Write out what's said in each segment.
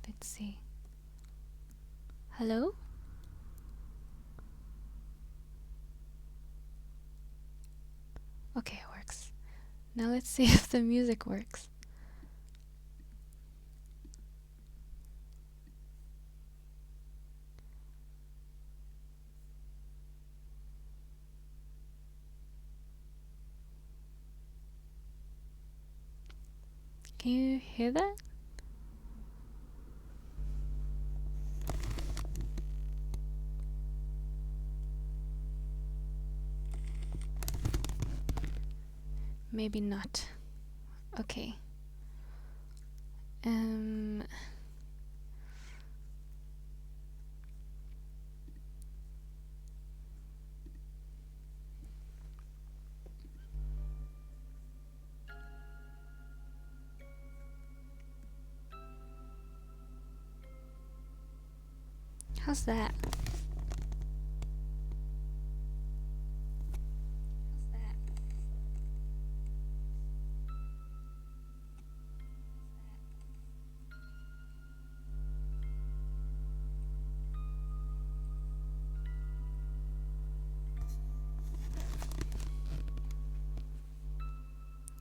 Let's see. Hello? Okay, it works. Now let's see if the music works. Can you hear that? Maybe not. Okay. How's that?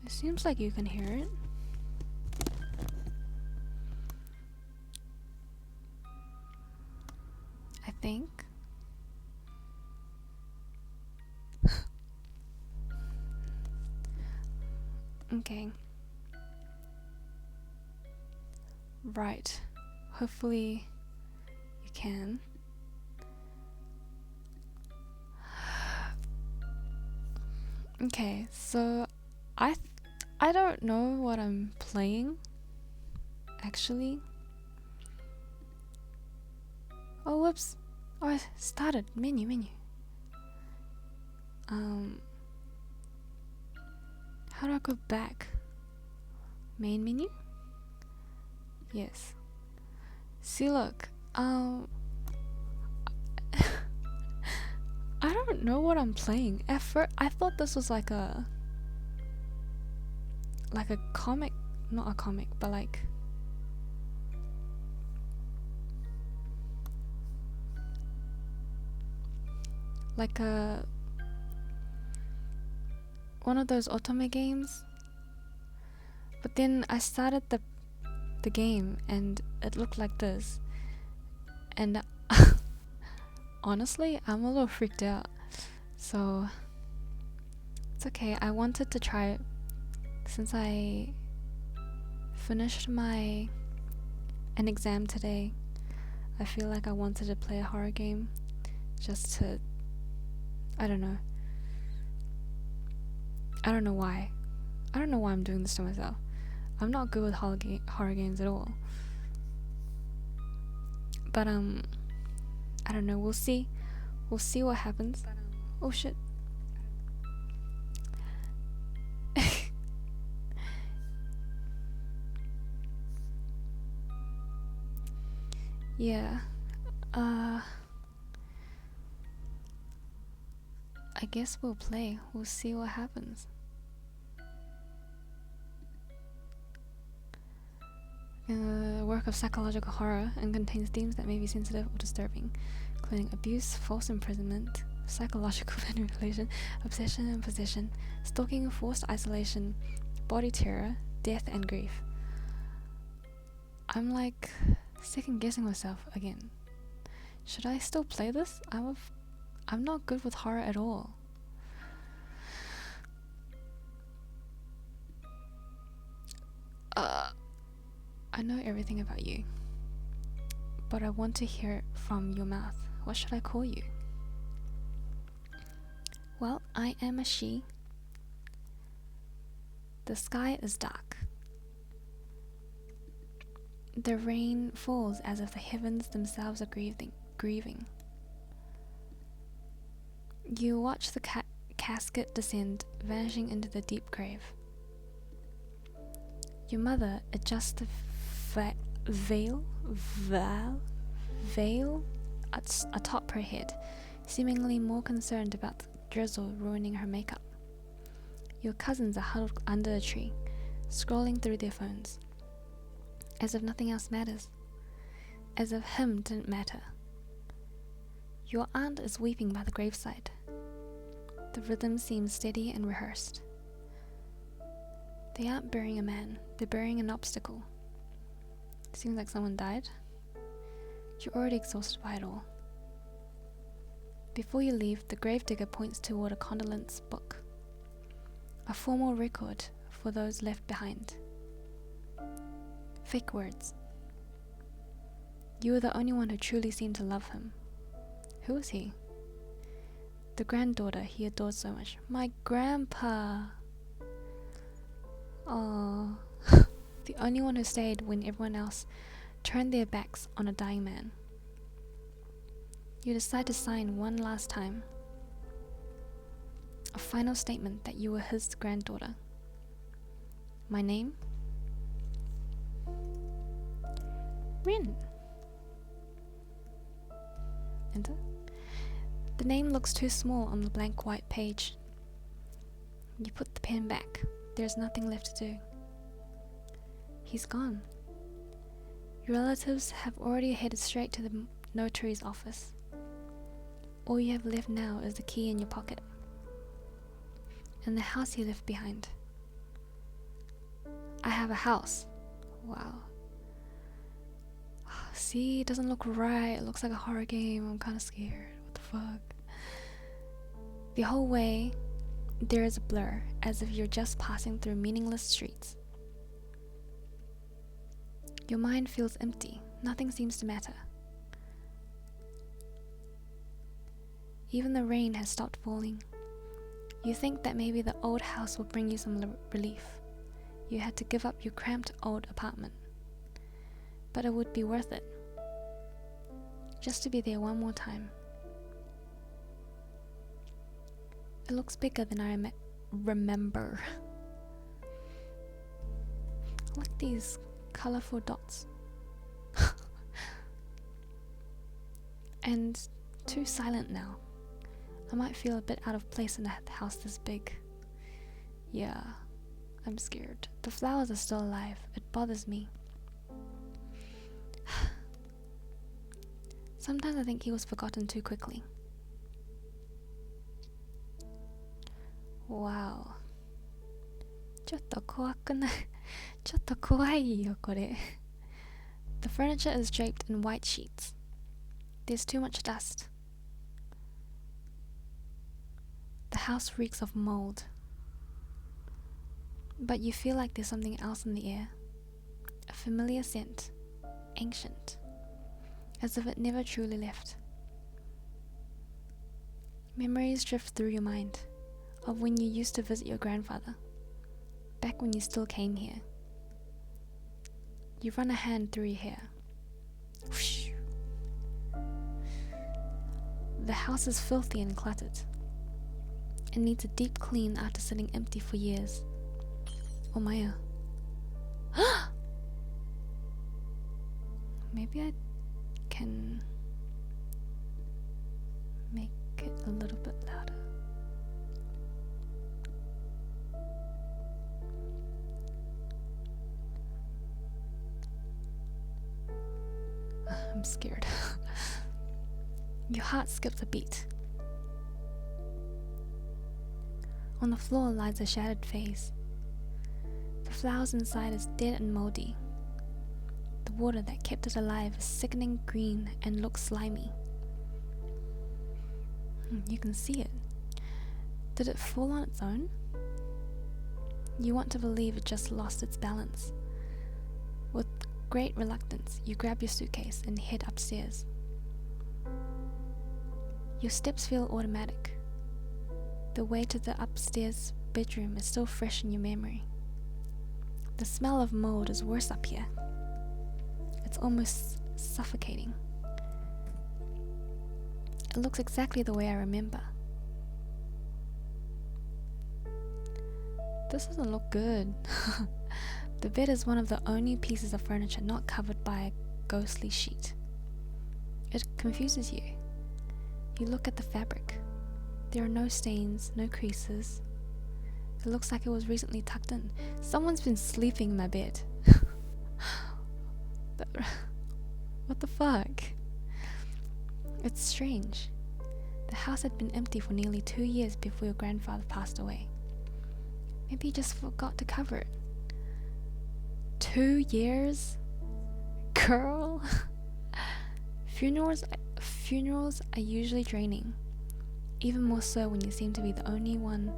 It seems like you can hear it. I think. Okay. Right. Hopefully you can. Okay, so I don't know what I'm playing actually. Oh, whoops. Oh, I started menu. How do I go back? Main menu? Yes. See, look. I don't know what I'm playing. At first, I thought this was like a comic, not a comic, but like a one of those otome games. But then I started the game and it looked like this. And honestly, I'm a little freaked out. So it's okay. I wanted to try it since I finished an exam today. I feel like I wanted to play a horror game just to, I don't know. I don't know why. I don't know why I'm doing this to myself. I'm not good with horror games at all. But I don't know. We'll see. We'll see what happens. Oh shit. Yeah. I guess we'll play. We'll see what happens. A work of psychological horror and contains themes that may be sensitive or disturbing, including abuse, false imprisonment, psychological manipulation, obsession and possession, stalking, forced isolation, body terror, death and grief. I'm like second guessing myself again. Should I still play this? I'm not good with horror at all. I know everything about you, but I want to hear it from your mouth. What should I call you? Well, I am a she. The sky is dark. The rain falls as if the heavens themselves are grieving. You watch the casket descend, vanishing into the deep grave. Your mother adjusts the veil atop her head, seemingly more concerned about the drizzle ruining her makeup. Your cousins are huddled under a tree, scrolling through their phones, as if nothing else matters, as if him didn't matter. Your aunt is weeping by the graveside. The rhythm seems steady and rehearsed. They aren't burying a man, they're burying an obstacle. Seems like someone died. You're already exhausted by it all. Before you leave, the gravedigger points toward a condolence book, a formal record for those left behind. Fake words. You were the only one who truly seemed to love him. Who was he? The granddaughter he adored so much. My grandpa! Oh, the only one who stayed when everyone else turned their backs on a dying man. You decide to sign one last time. A final statement that you were his granddaughter. My name? Rin. Enter. The name looks too small on the blank white page. You put the pen back. There's nothing left to do. He's gone. Your relatives have already headed straight to the notary's office. All you have left now is the key in your pocket, and the house he left behind. I have a house. Wow. See, it doesn't look right. It looks like a horror game. I'm kind of scared. What the fuck? The whole way, there is a blur, as if you're just passing through meaningless streets. Your mind feels empty. Nothing seems to matter. Even the rain has stopped falling. You think that maybe the old house will bring you some relief. You had to give up your cramped old apartment. But it would be worth it. Just to be there one more time. It looks bigger than I remember. I like these colorful dots. And too silent now. I might feel a bit out of place in a house this big. Yeah, I'm scared. The flowers are still alive. It bothers me. Sometimes I think he was forgotten too quickly. Wow. ちょっと怖くない？ちょっと怖いよこれ。The furniture is draped in white sheets. There's too much dust. The house reeks of mold. But you feel like there's something else in the air. A familiar scent. Ancient. As if it never truly left. Memories drift through your mind of when you used to visit your grandfather. Back when you still came here. You run a hand through your hair. Whoosh. The house is filthy and cluttered. It needs a deep clean after sitting empty for years. Oh Maya. Maybe I can make it a little bit louder. I'm scared. Your heart skips a beat. On the floor lies a shattered vase. The flowers inside is dead and moldy. The water that kept it alive is sickening green and looks slimy. You can see it. Did it fall on its own? You want to believe it just lost its balance. With great reluctance, you grab your suitcase and head upstairs. Your steps feel automatic. The way to the upstairs bedroom is still fresh in your memory. The smell of mold is worse up here. It's almost suffocating. It looks exactly the way I remember. This doesn't look good. The bed is one of the only pieces of furniture not covered by a ghostly sheet. It confuses you. You look at the fabric. There are no stains, no creases. It looks like it was recently tucked in. Someone's been sleeping in my bed. What the fuck? It's strange. The house had been empty for nearly 2 years before your grandfather passed away. Maybe he just forgot to cover it. 2 years? Girl? Funerals are usually draining. Even more so when you seem to be the only one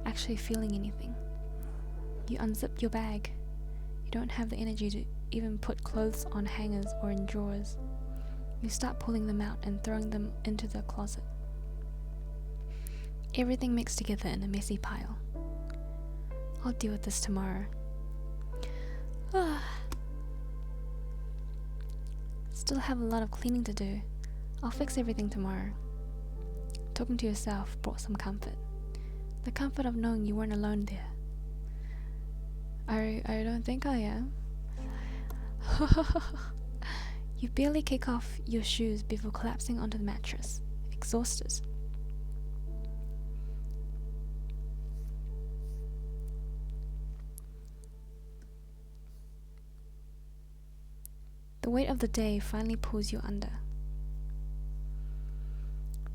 actually feeling anything. You unzip your bag. You don't have the energy to even put clothes on hangers or in drawers. You start pulling them out and throwing them into the closet. Everything mixed together in a messy pile. I'll deal with this tomorrow. Still have a lot of cleaning to do. I'll fix everything tomorrow. Talking to yourself brought some comfort. The comfort of knowing you weren't alone there. I don't think I am. You barely kick off your shoes before collapsing onto the mattress, exhausted. The weight of the day finally pulls you under.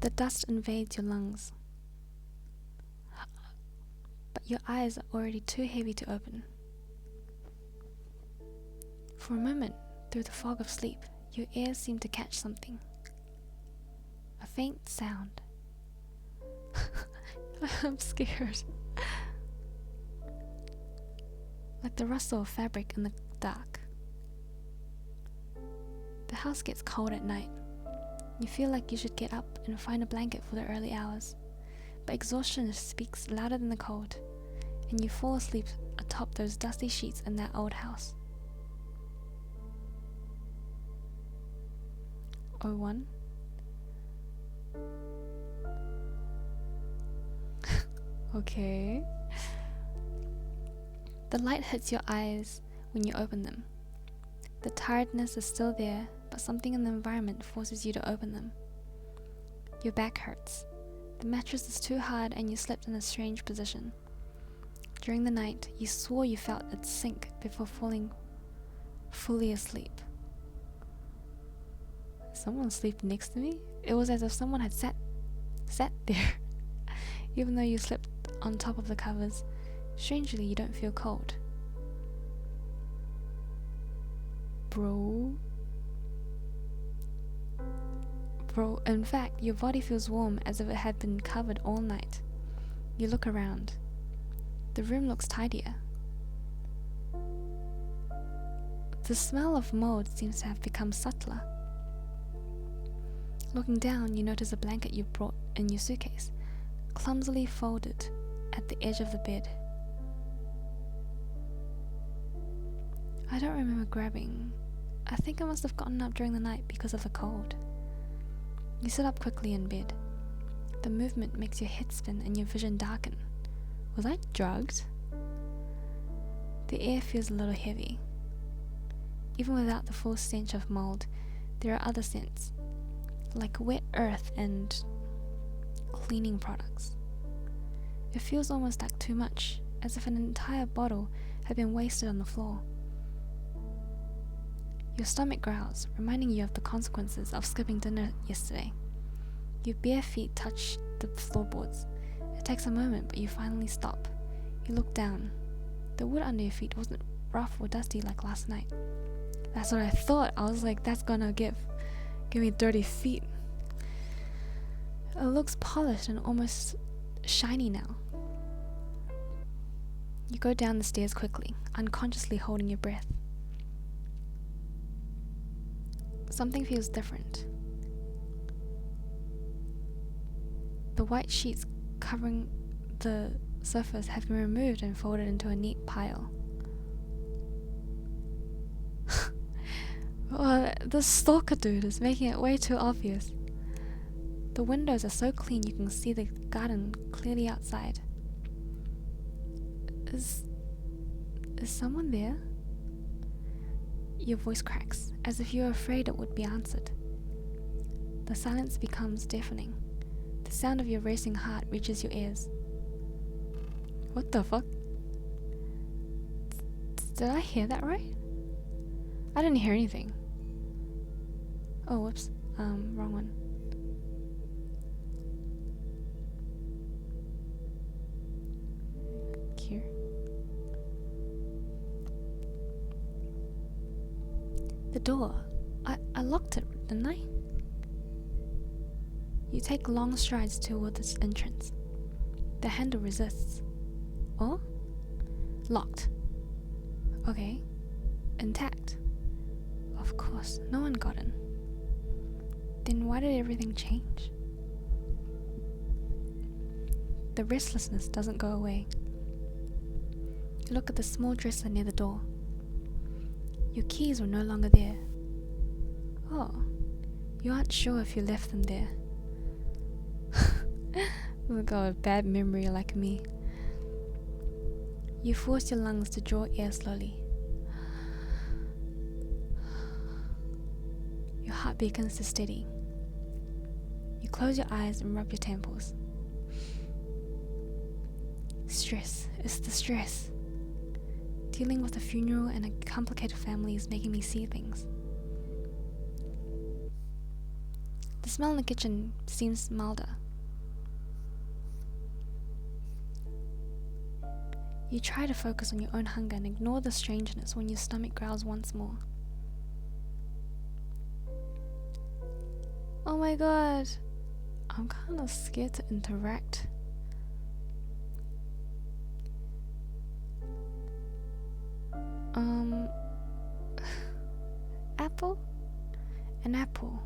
The dust invades your lungs, but your eyes are already too heavy to open. For a moment, through the fog of sleep, your ears seem to catch something. A faint sound. I'm scared. Like the rustle of fabric in the dark. The house gets cold at night. You feel like you should get up and find a blanket for the early hours, but exhaustion speaks louder than the cold, and you fall asleep atop those dusty sheets in that old house. 01. Okay. The light hits your eyes when you open them. The tiredness is still there, but something in the environment forces you to open them. Your back hurts. The mattress is too hard and you slept in a strange position. During the night, you swore you felt it sink before falling fully asleep. Someone slept next to me? It was as if someone had sat there. Even though you slept on top of the covers, strangely you don't feel cold. Bro, in fact, your body feels warm as if it had been covered all night. You look around. The room looks tidier. The smell of mold seems to have become subtler. Looking down, you notice a blanket you brought in your suitcase, clumsily folded at the edge of the bed. I don't remember grabbing. I think I must have gotten up during the night because of the cold. You sit up quickly in bed. The movement makes your head spin and your vision darken. Was I drugged? The air feels a little heavy. Even without the full stench of mold, there are other scents, like wet earth and cleaning products. It feels almost like too much, as if an entire bottle had been wasted on the floor. Your stomach growls, reminding you of the consequences of skipping dinner yesterday. Your bare feet touch the floorboards. It takes a moment, but you finally stop. You look down. The wood under your feet wasn't rough or dusty like last night. That's what I thought. I was like, that's gonna give me dirty feet. It looks polished and almost shiny now. You go down the stairs quickly, unconsciously holding your breath. Something feels different. The white sheets covering the sofas have been removed and folded into a neat pile. Oh, the stalker dude is making it way too obvious. The windows are so clean you can see the garden clearly outside. Is someone there? Your voice cracks, as if you're afraid it would be answered. The silence becomes deafening. The sound of your racing heart reaches your ears. What the fuck? Did I hear that right? I didn't hear anything. Oh, whoops. Wrong one. Here. The door. I locked it, didn't I? You take long strides toward its entrance. The handle resists. Oh? Locked. Okay. Intact. Of course, no one got in. Then why did everything change? The restlessness doesn't go away. You look at the small dresser near the door. Your keys were no longer there. Oh, you aren't sure if you left them there. Oh god, a bad memory like me. You force your lungs to draw air slowly. Your heart begins to steady. You close your eyes and rub your temples. Stress. It's the stress. Dealing with a funeral and a complicated family is making me see things. The smell in the kitchen seems milder. You try to focus on your own hunger and ignore the strangeness when your stomach growls once more. Oh my god, I'm kind of scared to interact. Apple? An apple.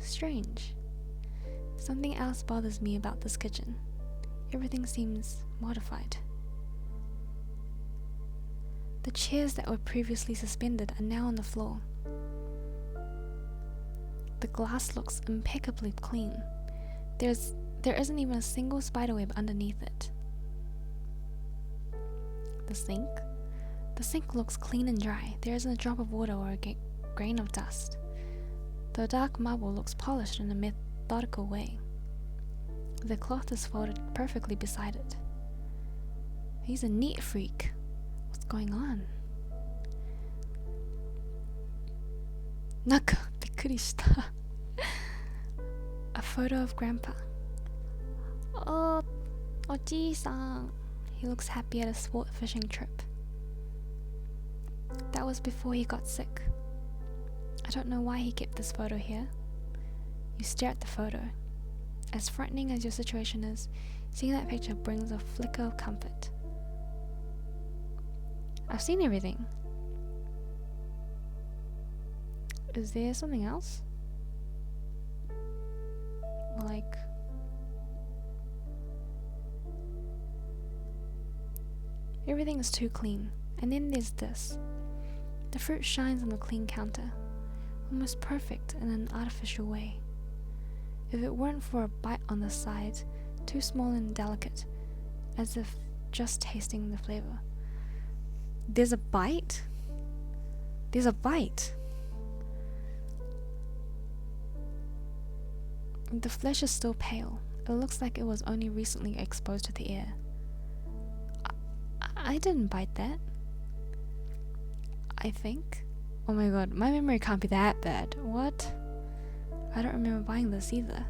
Strange. Something else bothers me about this kitchen. Everything seems modified. The chairs that were previously suspended are now on the floor. The glass looks impeccably clean. There isn't even a single spiderweb underneath it. The sink looks clean and dry. There isn't a drop of water or a grain of dust. The dark marble looks polished in a methodical way. The cloth is folded perfectly beside it. He's a neat freak. What's going on? Naka, bikkuri shita. A photo of Grandpa. Oh, Oji-san. He looks happy at a sport fishing trip. That was before he got sick. I don't know why he kept this photo here. You stare at the photo. As frightening as your situation is, seeing that picture brings a flicker of comfort. I've seen everything. Is there something else? Like... Everything is too clean. And then there's this. The fruit shines on the clean counter, almost perfect in an artificial way. If it weren't for a bite on the side, too small and delicate, as if just tasting the flavor. There's a bite? There's a bite! The flesh is still pale. It looks like it was only recently exposed to the air. I didn't bite that. I think. Oh my god, my memory can't be that bad. What? I don't remember buying this either.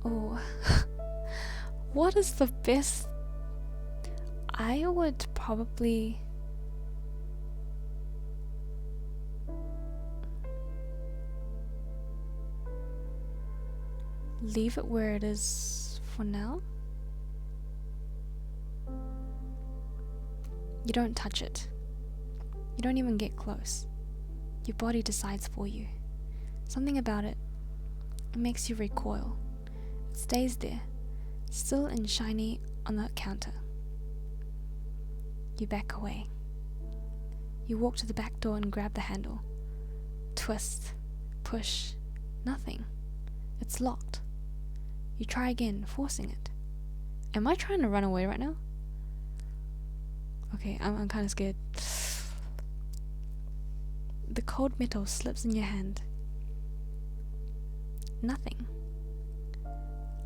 Oh. What is the best? I would probably... leave it where it is for now. You don't touch it. You don't even get close. Your body decides for you. Something about it, it makes you recoil. It stays there, still and shiny on the counter. You back away. You walk to the back door and grab the handle. Twist, push, nothing. It's locked. You try again, forcing it. Am I trying to run away right now? Okay, I'm kind of scared. The cold metal slips in your hand. Nothing.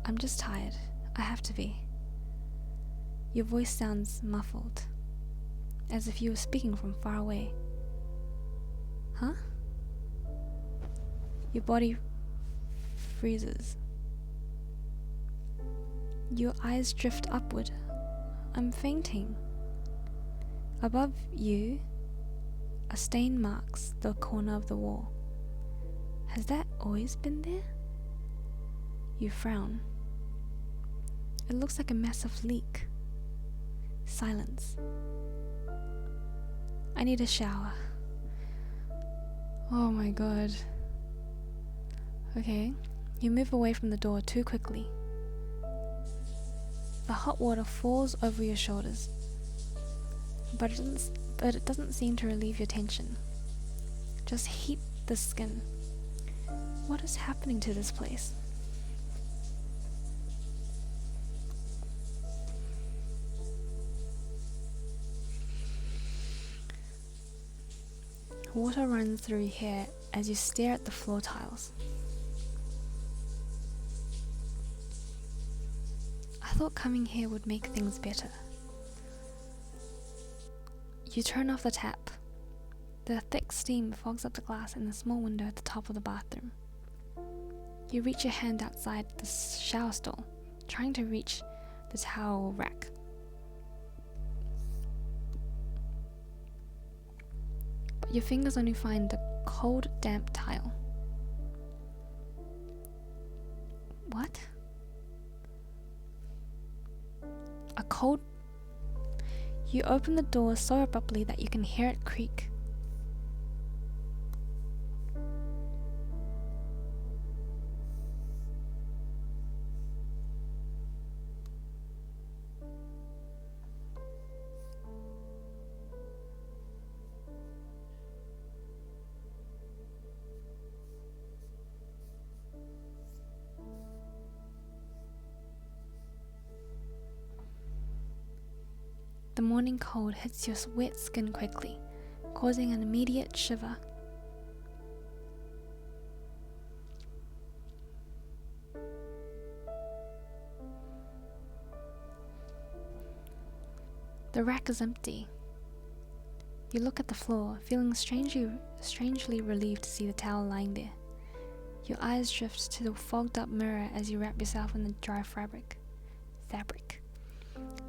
I'm just tired. I have to be. Your voice sounds muffled, as if you were speaking from far away. Huh? Your body freezes. Your eyes drift upward. I'm fainting. Above you, a stain marks the corner of the wall. Has that always been there? You frown. It looks like a massive leak. Silence. I need a shower. Oh my god. Okay, you move away from the door too quickly. The hot water falls over your shoulders, but it doesn't seem to relieve your tension. Just heat the skin. What is happening to this place? Water runs through your hair as you stare at the floor tiles. I thought coming here would make things better. You turn off the tap. The thick steam fogs up the glass in the small window at the top of the bathroom. You reach your hand outside the shower stall, trying to reach the towel rack. But your fingers only find the cold, damp tile. What? A cold... You open the door so abruptly that you can hear it creak. The morning cold hits your wet skin quickly, causing an immediate shiver. The rack is empty. You look at the floor, feeling strangely relieved to see the towel lying there. Your eyes drift to the fogged up mirror as you wrap yourself in the dry fabric.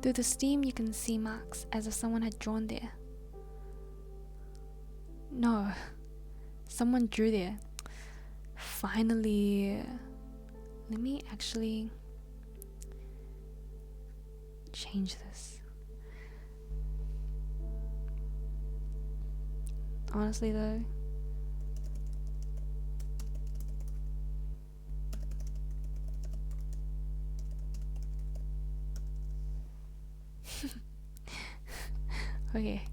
Through the steam you can see marks as if someone had drawn there. No, someone drew there. Finally. Let me actually change this. Honestly though, okay.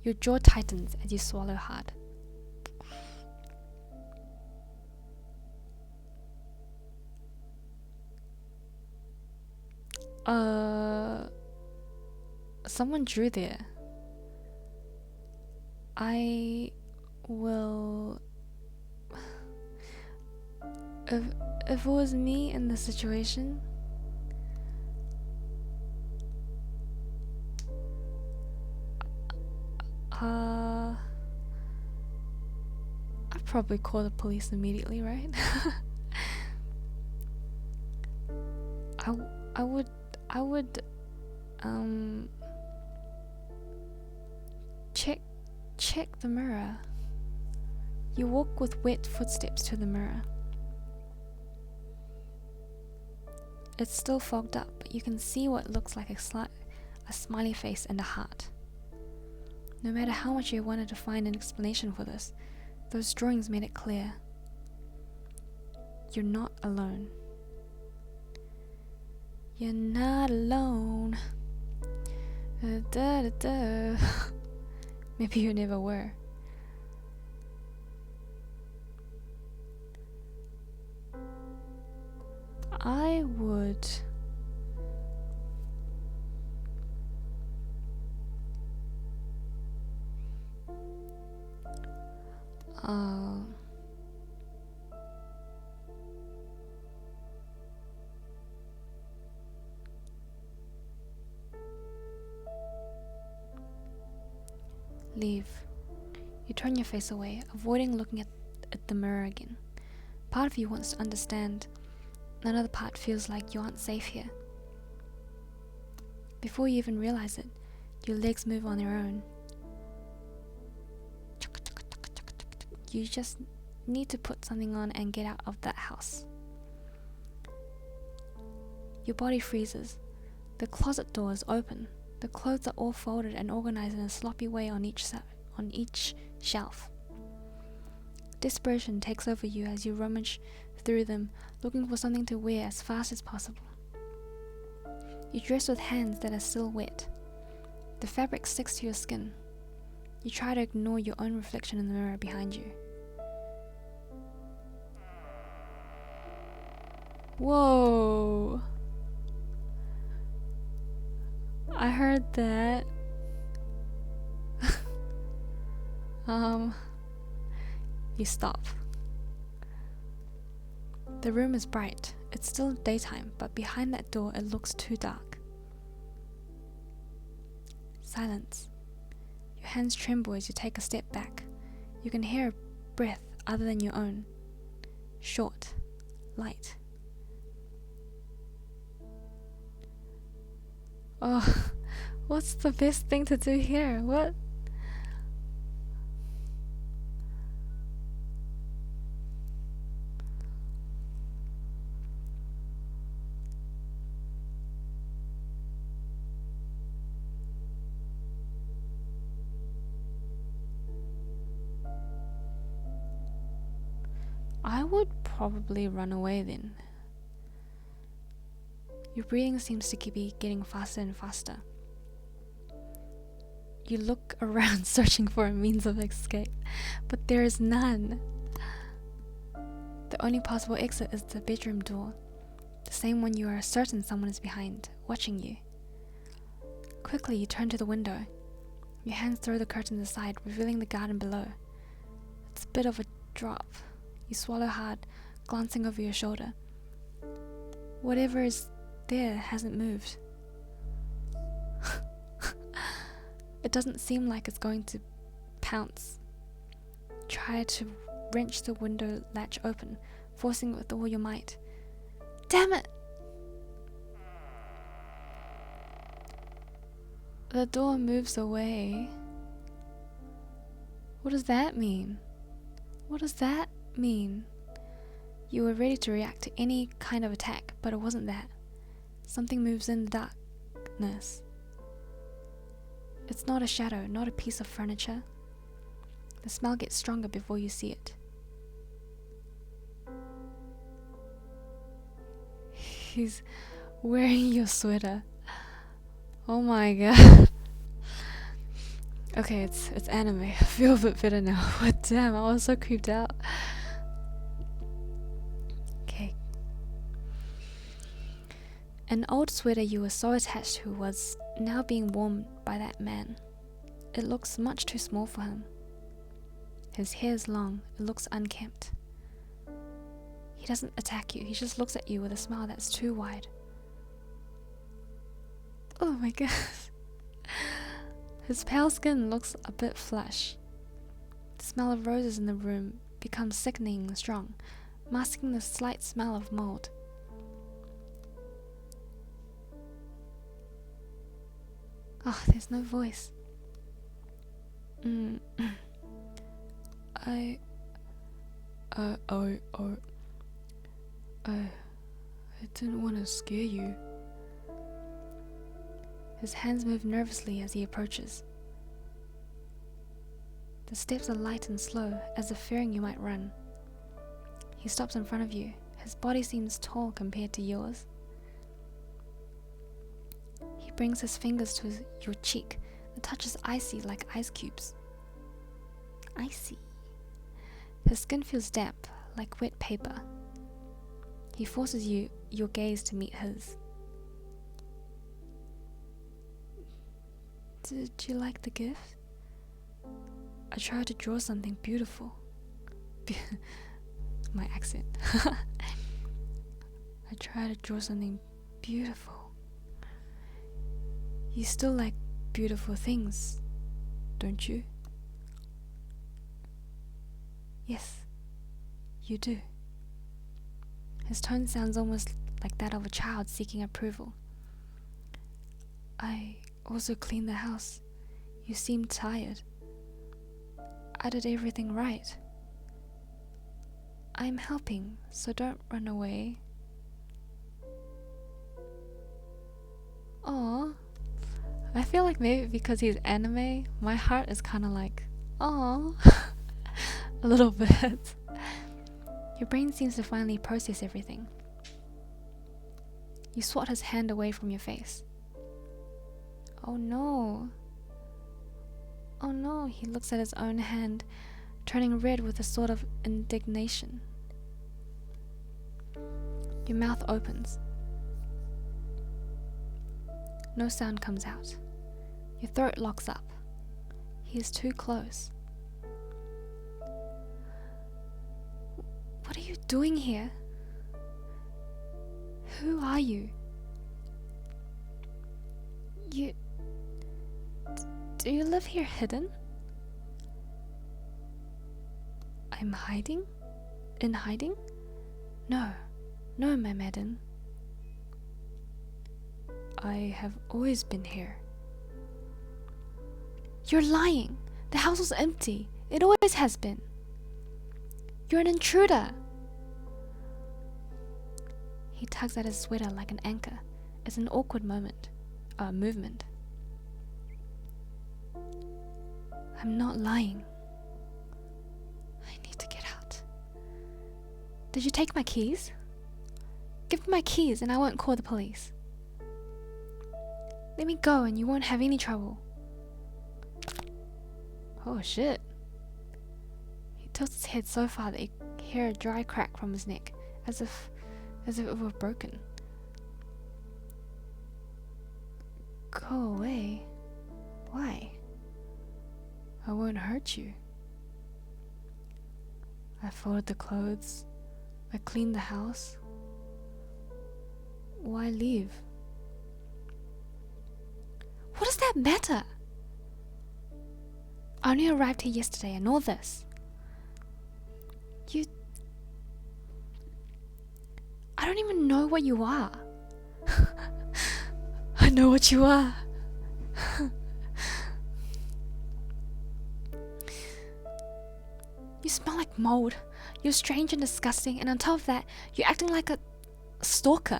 Your jaw tightens as you swallow hard. Someone drew there. I will... If it was me in the situation, I'd probably call the police immediately, right? I would check the mirror. You walk with wet footsteps to the mirror. It's still fogged up, but you can see what looks like a smiley face and a heart. No matter how much you wanted to find an explanation for this, those drawings made it clear. You're not alone. You're not alone. Da, da, da. Maybe you never were. I would leave. You turn your face away, avoiding looking at the mirror again. Part of you wants to understand. Another part feels like you aren't safe here. Before you even realize it, your legs move on their own. You just need to put something on and get out of that house. Your body freezes. The closet door is open. The clothes are all folded and organized in a sloppy way on each shelf. Desperation takes over you as you rummage through them, looking for something to wear as fast as possible. You dress with hands that are still wet. The fabric sticks to your skin. You try to ignore your own reflection in the mirror behind you. Whoa! I heard that. You stop. The room is bright. It's still daytime, but behind that door it looks too dark. Silence. Your hands tremble as you take a step back. You can hear a breath other than your own. Short, light. Oh, what's the best thing to do here? What? I would probably run away then. Your breathing seems to be getting faster and faster. You look around searching for a means of escape, but there is none. The only possible exit is the bedroom door, the same one you are certain someone is behind, watching you. Quickly you turn to the window. Your hands throw the curtains aside, revealing the garden below. It's a bit of a drop. You swallow hard, glancing over your shoulder. Whatever is there hasn't moved. It doesn't seem like it's going to pounce. Try to wrench the window latch open, forcing it with all your might. Damn it! The door moves away. What does that mean? What does that mean? You were ready to react to any kind of attack, but it wasn't that. Something moves in the darkness. It's not a shadow, not a piece of furniture. The smell gets stronger before you see it. He's wearing your sweater. Oh my god. Okay, it's anime. I feel a bit better now. But damn, I was so creeped out. Okay. An old sweater you were so attached to was now being worn by that man. It looks much too small for him. His hair is long, it looks unkempt. He doesn't attack you, he just looks at you with a smile that's too wide. Oh my god. His pale skin looks a bit flush. The smell of roses in the room becomes sickening and strong, masking the slight smell of mold. Oh, there's no voice. I didn't want to scare you. His hands move nervously as he approaches. The steps are light and slow, as if fearing you might run. He stops in front of you. His body seems tall compared to yours. He brings his fingers to your cheek. The touch is icy like ice cubes. Icy. His skin feels damp, like wet paper. He forces your gaze to meet his. Did you like the gift? I tried to draw something beautiful. My accent. I tried to draw something beautiful. You still like beautiful things, don't you? Yes, you do. His tone sounds almost like that of a child seeking approval. I also cleaned the house. You seemed tired. I did everything right. I'm helping, so don't run away. Aww. I feel like maybe because he's anime, my heart is kind of like, aww. A little bit. Your brain seems to finally process everything. You swat his hand away from your face. Oh no. Oh no, he looks at his own hand, turning red with a sort of indignation. Your mouth opens. No sound comes out. Your throat locks up. He is too close. What are you doing here? Who are you? Do you live here hidden? I'm hiding? In hiding? No, my madam. I have always been here. You're lying. The house was empty. It always has been. You're an intruder. He tugs at his sweater like an anchor. It's an awkward movement. I'm not lying. I need to get out. Did you take my keys? Give me my keys and I won't call the police. Let me go and you won't have any trouble. Oh shit. He tilts his head so far that you hear a dry crack from his neck, as if it were broken. Go away. Why? I won't hurt you. I folded the clothes. I cleaned the house. Why leave? What does that matter? I only arrived here yesterday and all this. I don't even know what you are. I know what you are. You smell like mold. You're strange and disgusting, and on top of that, you're acting like a stalker.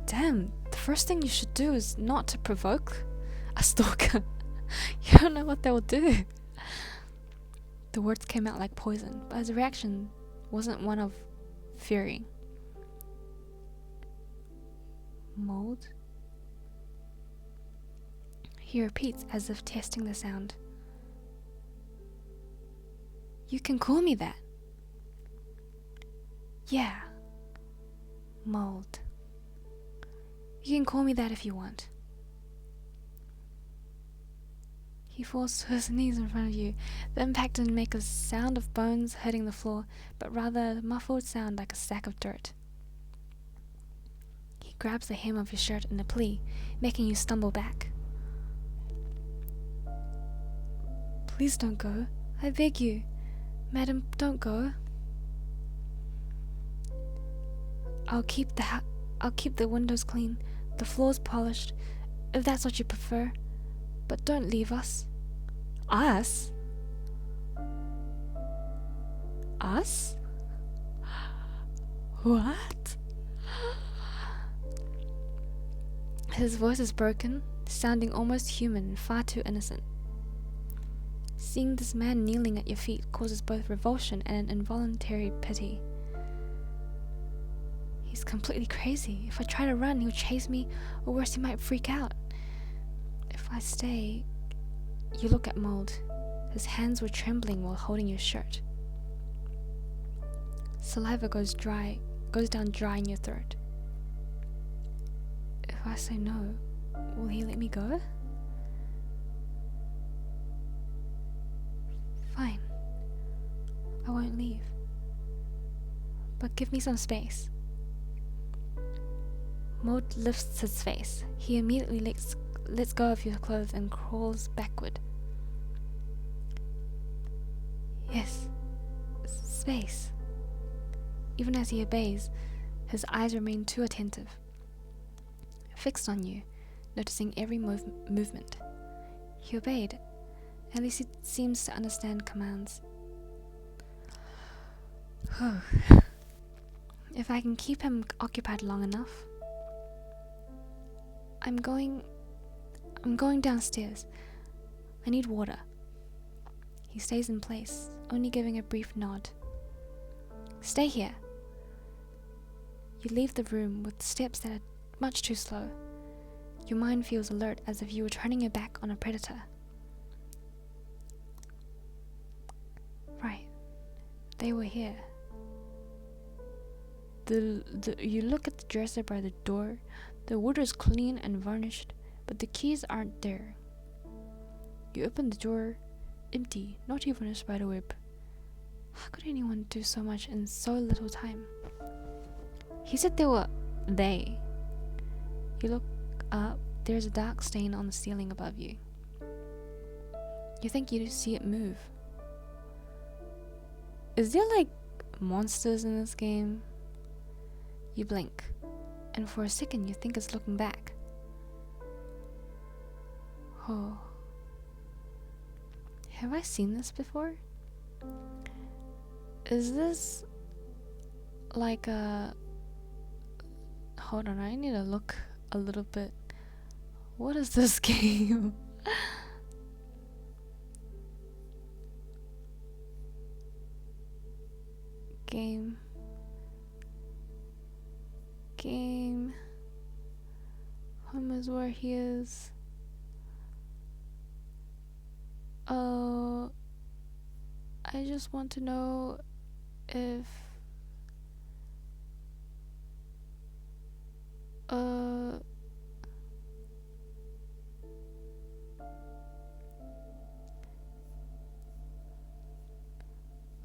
Damn, the first thing you should do is not to provoke a stalker. You don't know what they will do. The words came out like poison, but his reaction wasn't one of fury. Mold? He repeats as if testing the sound. You can call me that. Yeah. Mold. You can call me that if you want. He falls to his knees in front of you. The impact didn't make a sound of bones hitting the floor, but rather a muffled sound like a sack of dirt. He grabs the hem of your shirt in a plea, making you stumble back. Please don't go. I beg you. Madam, don't go. I'll keep the windows clean, the floors polished, if that's what you prefer. But don't leave us. Us? Us? What? His voice is broken, sounding almost human and far too innocent. Seeing this man kneeling at your feet causes both revulsion and an involuntary pity. He's completely crazy. If I try to run, he'll chase me, or worse, he might freak out. If I stay... You look at Mold. His hands were trembling while holding your shirt. Saliva goes down dry in your throat. If I say no, will he let me go? Fine. I won't leave. But give me some space. Mold lifts his face. He immediately lets go of your clothes and crawls backward. Yes, space. Even as he obeys, his eyes remain too attentive, fixed on you, noticing every movement. He obeyed. At least he seems to understand commands. If I can keep him occupied long enough. I'm going downstairs. I need water. He stays in place, only giving a brief nod. Stay here. You leave the room with steps that are much too slow. Your mind feels alert, as if you were turning your back on a predator. Right. They were here. You look at the dresser by the door. The wood is clean and varnished, but the keys aren't there. You open the door. Empty, not even a spider web. How could anyone do so much in so little time? He said they were they. You look up, there's a dark stain on the ceiling above you. You think you see it move. Is there like monsters in this game? You blink, and for a second you think it's looking back. Oh. Have I seen this before? Is this like a... Hold on, I need to look a little bit. What is this game? Game. Home is where he is. I just want to know if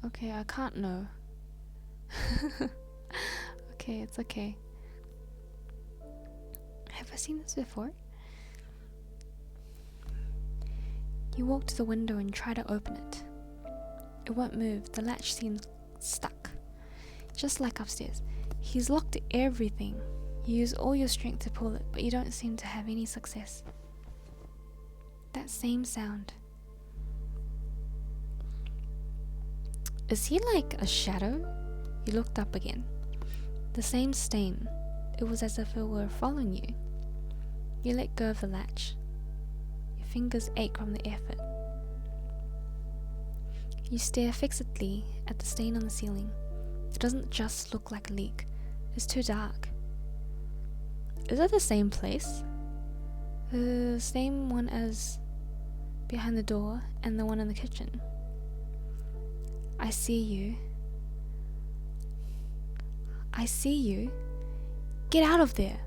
okay, I can't know. Okay, it's okay. Have I seen this before? You walk to the window and try to open it. It won't move. The latch seems stuck. Just like upstairs. He's locked everything. You use all your strength to pull it, but you don't seem to have any success. That same sound. Is he like a shadow? You looked up again. The same stain. It was as if it were following you. You let go of the latch. Your fingers ache from the effort. You stare fixedly at the stain on the ceiling. It doesn't just look like a leak. It's too dark. Is it the same place? The same one as behind the door and the one in the kitchen. I see you. I see you. Get out of there!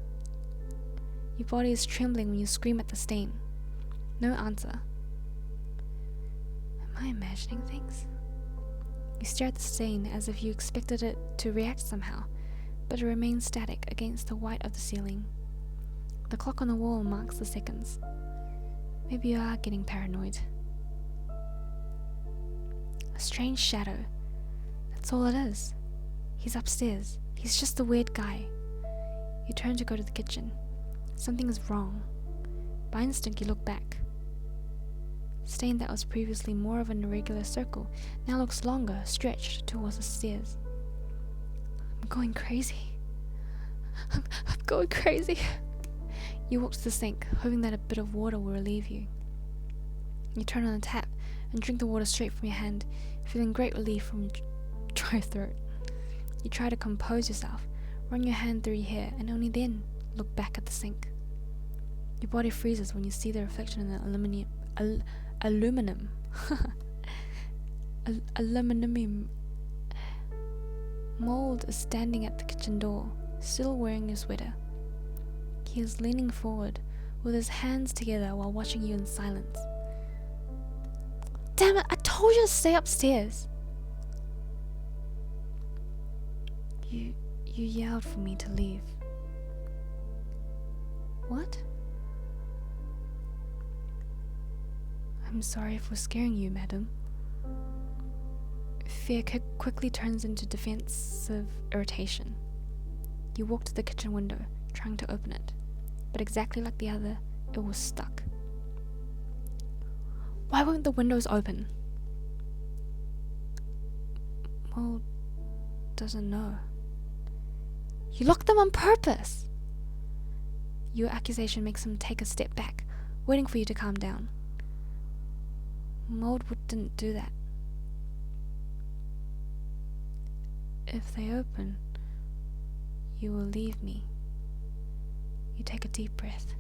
Your body is trembling when you scream at the stain. No answer. Am I imagining things? You stare at the stain as if you expected it to react somehow, but it remains static against the white of the ceiling. The clock on the wall marks the seconds. Maybe you are getting paranoid. A strange shadow. That's all it is. He's upstairs. He's just a weird guy. You turn to go to the kitchen. Something is wrong. By instinct, you look back. Stain that was previously more of an irregular circle now looks longer, stretched towards the stairs. I'm going crazy. I'm going crazy. You walk to the sink, hoping that a bit of water will relieve you. You turn on the tap and drink the water straight from your hand, feeling great relief from dry throat. You try to compose yourself, run your hand through your hair, and only then look back at the sink. Your body freezes when you see the reflection in the aluminum. Mold is standing at the kitchen door, still wearing his sweater. He is leaning forward with his hands together while watching you in silence. Damn it, I told you to stay upstairs. You yelled for me to leave. What? I'm sorry for scaring you, madam. Fear quickly turns into defensive irritation. You walk to the kitchen window, trying to open it, but exactly like the other, it was stuck. Why won't the windows open? Mold doesn't know. You locked them on purpose! Your accusation makes him take a step back, waiting for you to calm down. Mold wouldn't do that. If they open, you will leave me. You take a deep breath.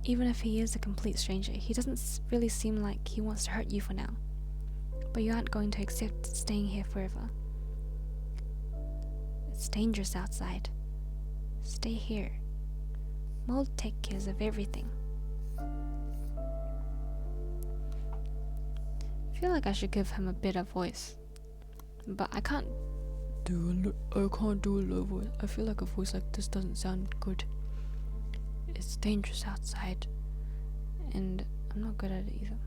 Even if he is a complete stranger, he doesn't really seem like he wants to hurt you for now. But you aren't going to accept staying here forever. It's dangerous outside. Stay here. Mold take care of everything. I feel like I should give him a better voice, but I can't do a low voice. I feel like a voice like this doesn't sound good. It's dangerous outside, and I'm not good at it either.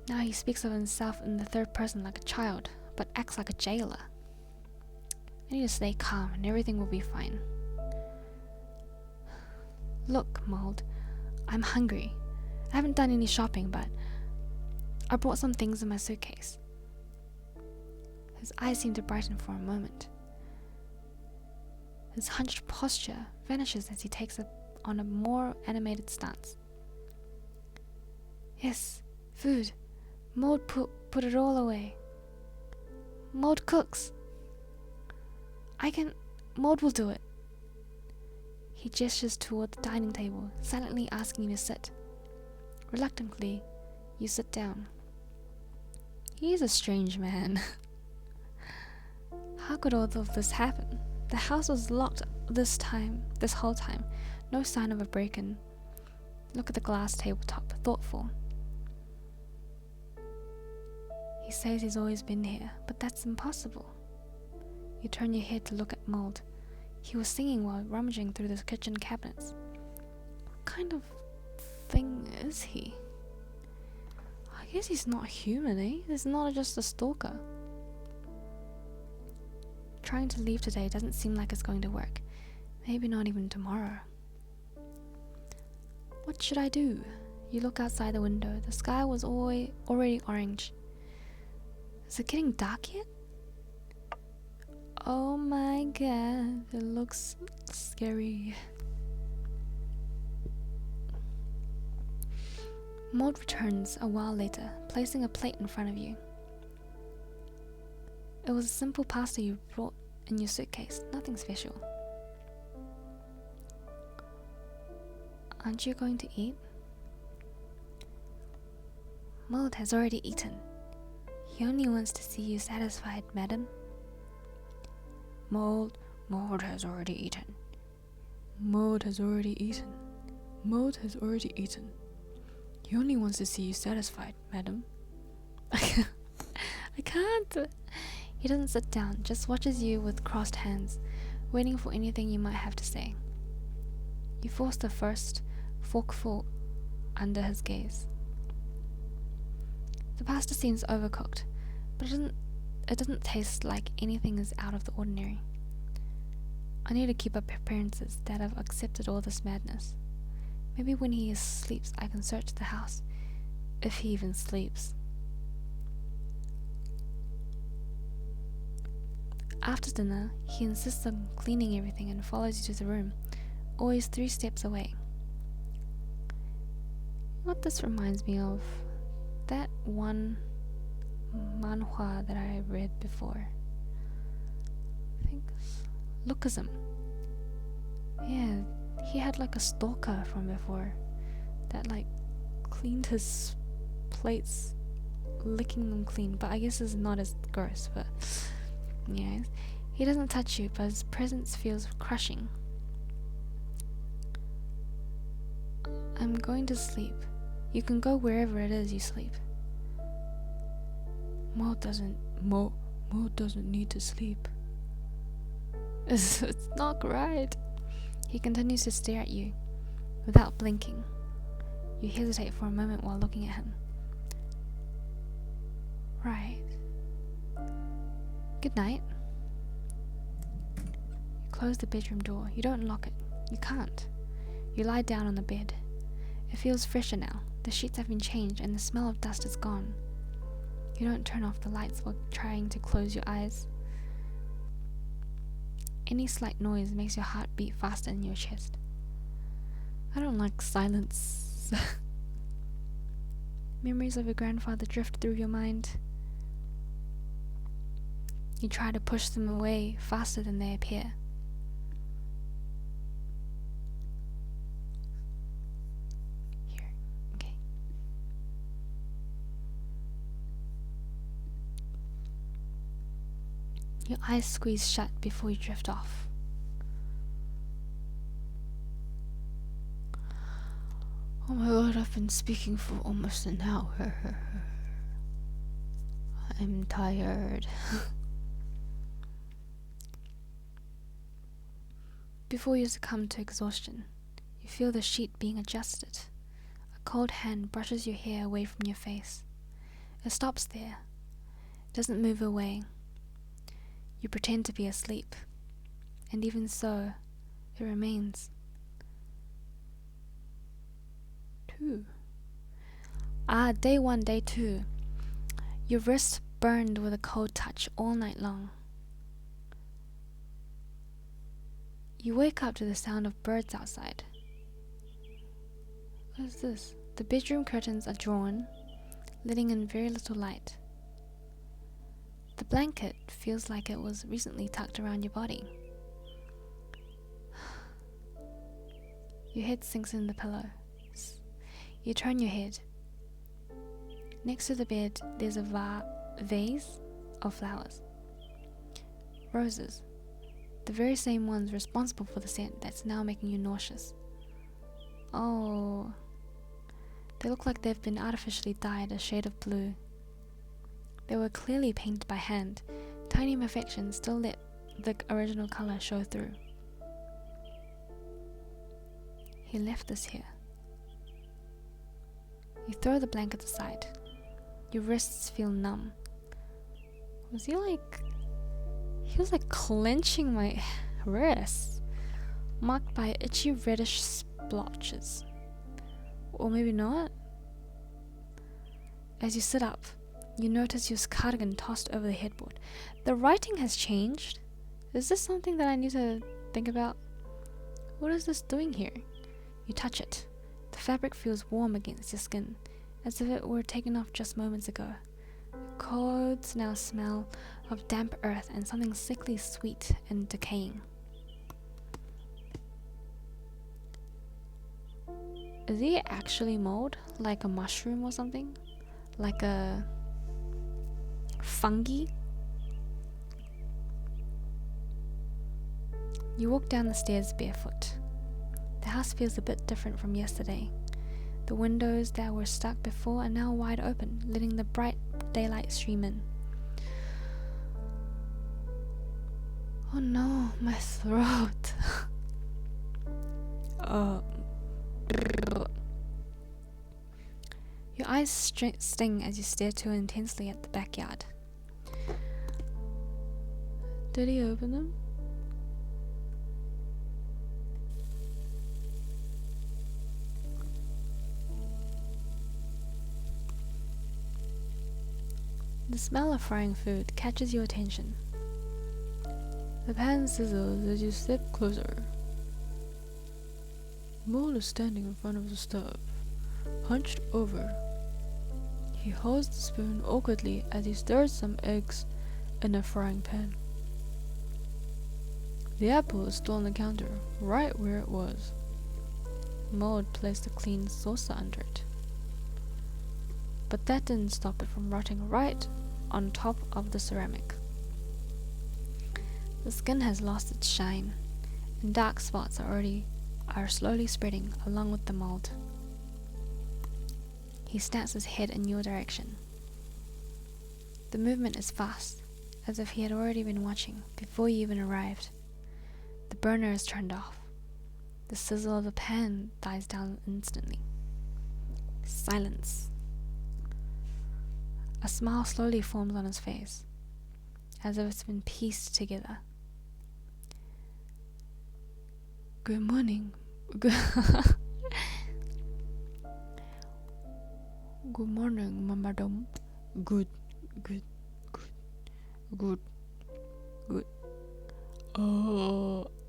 Now he speaks of himself in the third person like a child, but acts like a jailer. I need to stay calm and everything will be fine. Look, Mold, I'm hungry. I haven't done any shopping, but I brought some things in my suitcase. His eyes seem to brighten for a moment. His hunched posture vanishes as he takes on a more animated stance. Yes, food. Mold put it all away. Mold cooks. Mold will do it. He gestures toward the dining table, silently asking you to sit. Reluctantly, you sit down. He is a strange man. How could all of this happen? The house was locked this whole time. No sign of a break-in. Look at the glass tabletop, thoughtful. He says he's always been here, but that's impossible. You turn your head to look at Mold. He was singing while rummaging through the kitchen cabinets. What kind of thing is he? I guess he's not human, eh? He's not just a stalker. Trying to leave today doesn't seem like it's going to work. Maybe not even tomorrow. What should I do? You look outside the window. The sky was already orange. Is it getting dark yet? Oh my god, it looks scary. Mold returns a while later, placing a plate in front of you. It was a simple pasta you brought in your suitcase, nothing special. Aren't you going to eat? Mold has already eaten. He only wants to see you satisfied, madam. Mold has already eaten. Mold has already eaten. Mold has already eaten. He only wants to see you satisfied, madam. I can't. He doesn't sit down, just watches you with crossed hands, waiting for anything you might have to say. You force the first forkful under his gaze. The pasta seems overcooked, but it doesn't taste like anything is out of the ordinary. I need to keep up appearances that I've accepted all this madness. Maybe when he sleeps I can search the house, if he even sleeps. After dinner, he insists on cleaning everything and follows you to the room, always 3 steps away. What this reminds me of, that one manhwa that I read before. I think Lookism. Yeah, he had like a stalker from before that like cleaned his plates, licking them clean, but I guess it's not as gross, but yeah, he doesn't touch you, but his presence feels crushing. I'm going to sleep. You can go wherever it is you sleep. Mo doesn't need to sleep. It's not right. He continues to stare at you without blinking. You hesitate for a moment while looking at him. Right. Good night. You close the bedroom door. You don't lock it. You can't. You lie down on the bed. It feels fresher now. The sheets have been changed and the smell of dust is gone. You don't turn off the lights while trying to close your eyes. Any slight noise makes your heart beat faster in your chest. I don't like silence. Memories of your grandfather drift through your mind. You try to push them away faster than they appear. Here, okay. Your eyes squeeze shut before you drift off. Oh my god, I've been speaking for almost an hour. I'm tired. Before you succumb to exhaustion, you feel the sheet being adjusted. A cold hand brushes your hair away from your face. It stops there. It doesn't move away. You pretend to be asleep, and even so, it remains. 2. Day 1, day 2. Your wrist burned with a cold touch all night long. You wake up to the sound of birds outside. What is this? The bedroom curtains are drawn, letting in very little light. The blanket feels like it was recently tucked around your body. Your head sinks in the pillow. You turn your head. Next to the bed, there's a vase of flowers. Roses. The very same ones responsible for the scent that's now making you nauseous. Oh, they look like they've been artificially dyed a shade of blue. They were clearly painted by hand. Tiny imperfections still let the original color show through. He left this here. You throw the blanket aside. Your wrists feel numb. He was like clenching my wrists, marked by itchy reddish splotches. Or maybe not. As you sit up, you notice your cardigan tossed over the headboard. The writing has changed. Is this something that I need to think about? What is this doing here? You touch it. The fabric feels warm against your skin, as if it were taken off just moments ago. The clothes now smell of damp earth and something sickly sweet and decaying. Is he actually mold? Like a mushroom or something? Like a fungi? You walk down the stairs barefoot. The house feels a bit different from yesterday. The windows that were stuck before are now wide open, letting the bright daylight stream in. Oh no, my throat. Your eyes sting as you stare too intensely at the backyard. Did he open them? The smell of frying food catches your attention. The pan sizzles as you step closer. Mole is standing in front of the stove, hunched over. He holds the spoon awkwardly as he stirs some eggs in a frying pan. The apple is still on the counter, right where it was. Maud placed a clean saucer under it. But that didn't stop it from rotting right on top of the ceramic. The skin has lost its shine, and dark spots are slowly spreading along with the mold. He snaps his head in your direction. The movement is fast, as if he had already been watching before you even arrived. The burner is turned off. The sizzle of the pan dies down instantly. Silence. A smile slowly forms on his face, as if it's been pieced together. Good morning. Good morning, my madam. Good.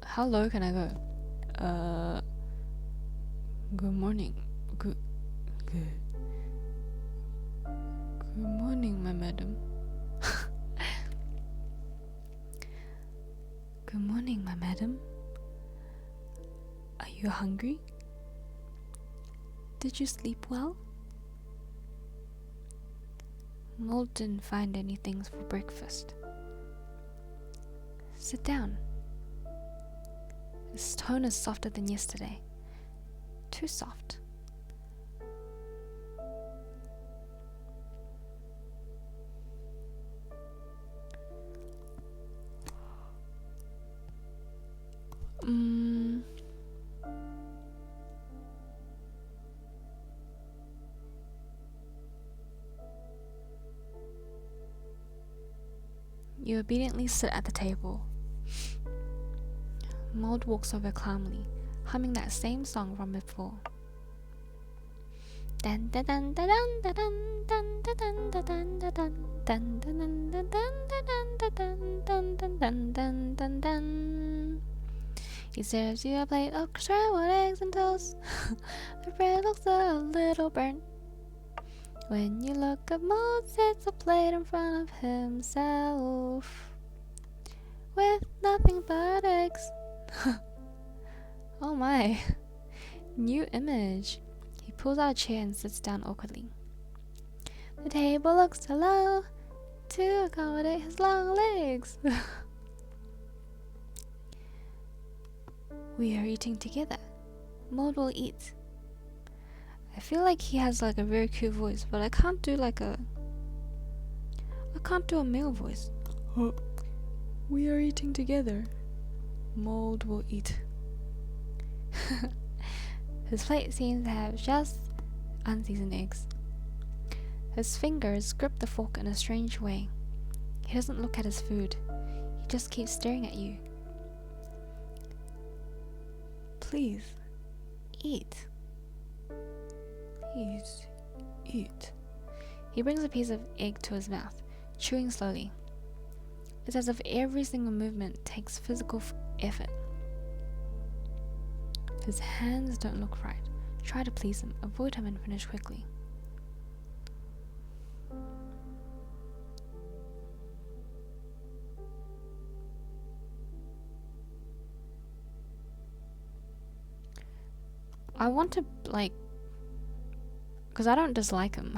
How low can I go? Good morning. Good morning, my madam. Good morning, my madam. Are you hungry? Did you sleep well? Mold didn't find anything for breakfast. Sit down. His tone is softer than yesterday. Too soft. You obediently sit at the table. Mold walks over calmly, humming that same song from before. Dun dun dun dun dun dun dun dun dun dun dun dun dun. He serves you a plate of scrambled eggs and toast. The bread looks a little burnt. When you look up, Mold sets a plate in front of himself with nothing but eggs. Oh my. New image. He pulls out a chair and sits down awkwardly. The table looks too low to accommodate his long legs. We are eating together. Mold will eat. I feel like he has like a very cute voice, but I can't do a male voice. We are eating together. Mold will eat. His plate seems to have just unseasoned eggs. His fingers grip the fork in a strange way. He doesn't look at his food. He just keeps staring at you. Please, eat. Please, eat. He brings a piece of egg to his mouth, chewing slowly. It's as if every single movement takes physical effort. His hands don't look right. Try to please him, avoid him, and finish quickly. I want to, because I don't dislike him.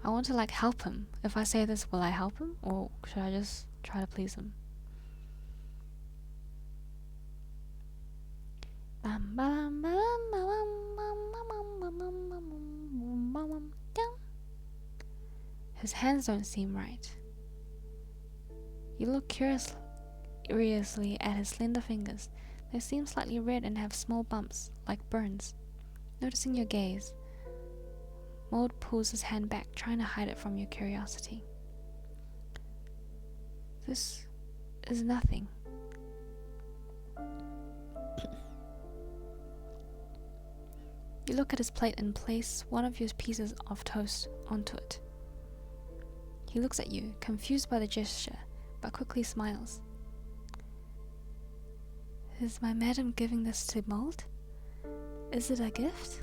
I want to like help him. If I say this, will I help him? Or should I just try to please him? His hands don't seem right. You look curiously at his slender fingers. They seem slightly red and have small bumps, like burns. Noticing your gaze, Maud pulls his hand back, trying to hide it from your curiosity. This is nothing. You look at his plate and place one of your pieces of toast onto it. He looks at you, confused by the gesture, but quickly smiles. Is my madam giving this to Maud? Is it a gift?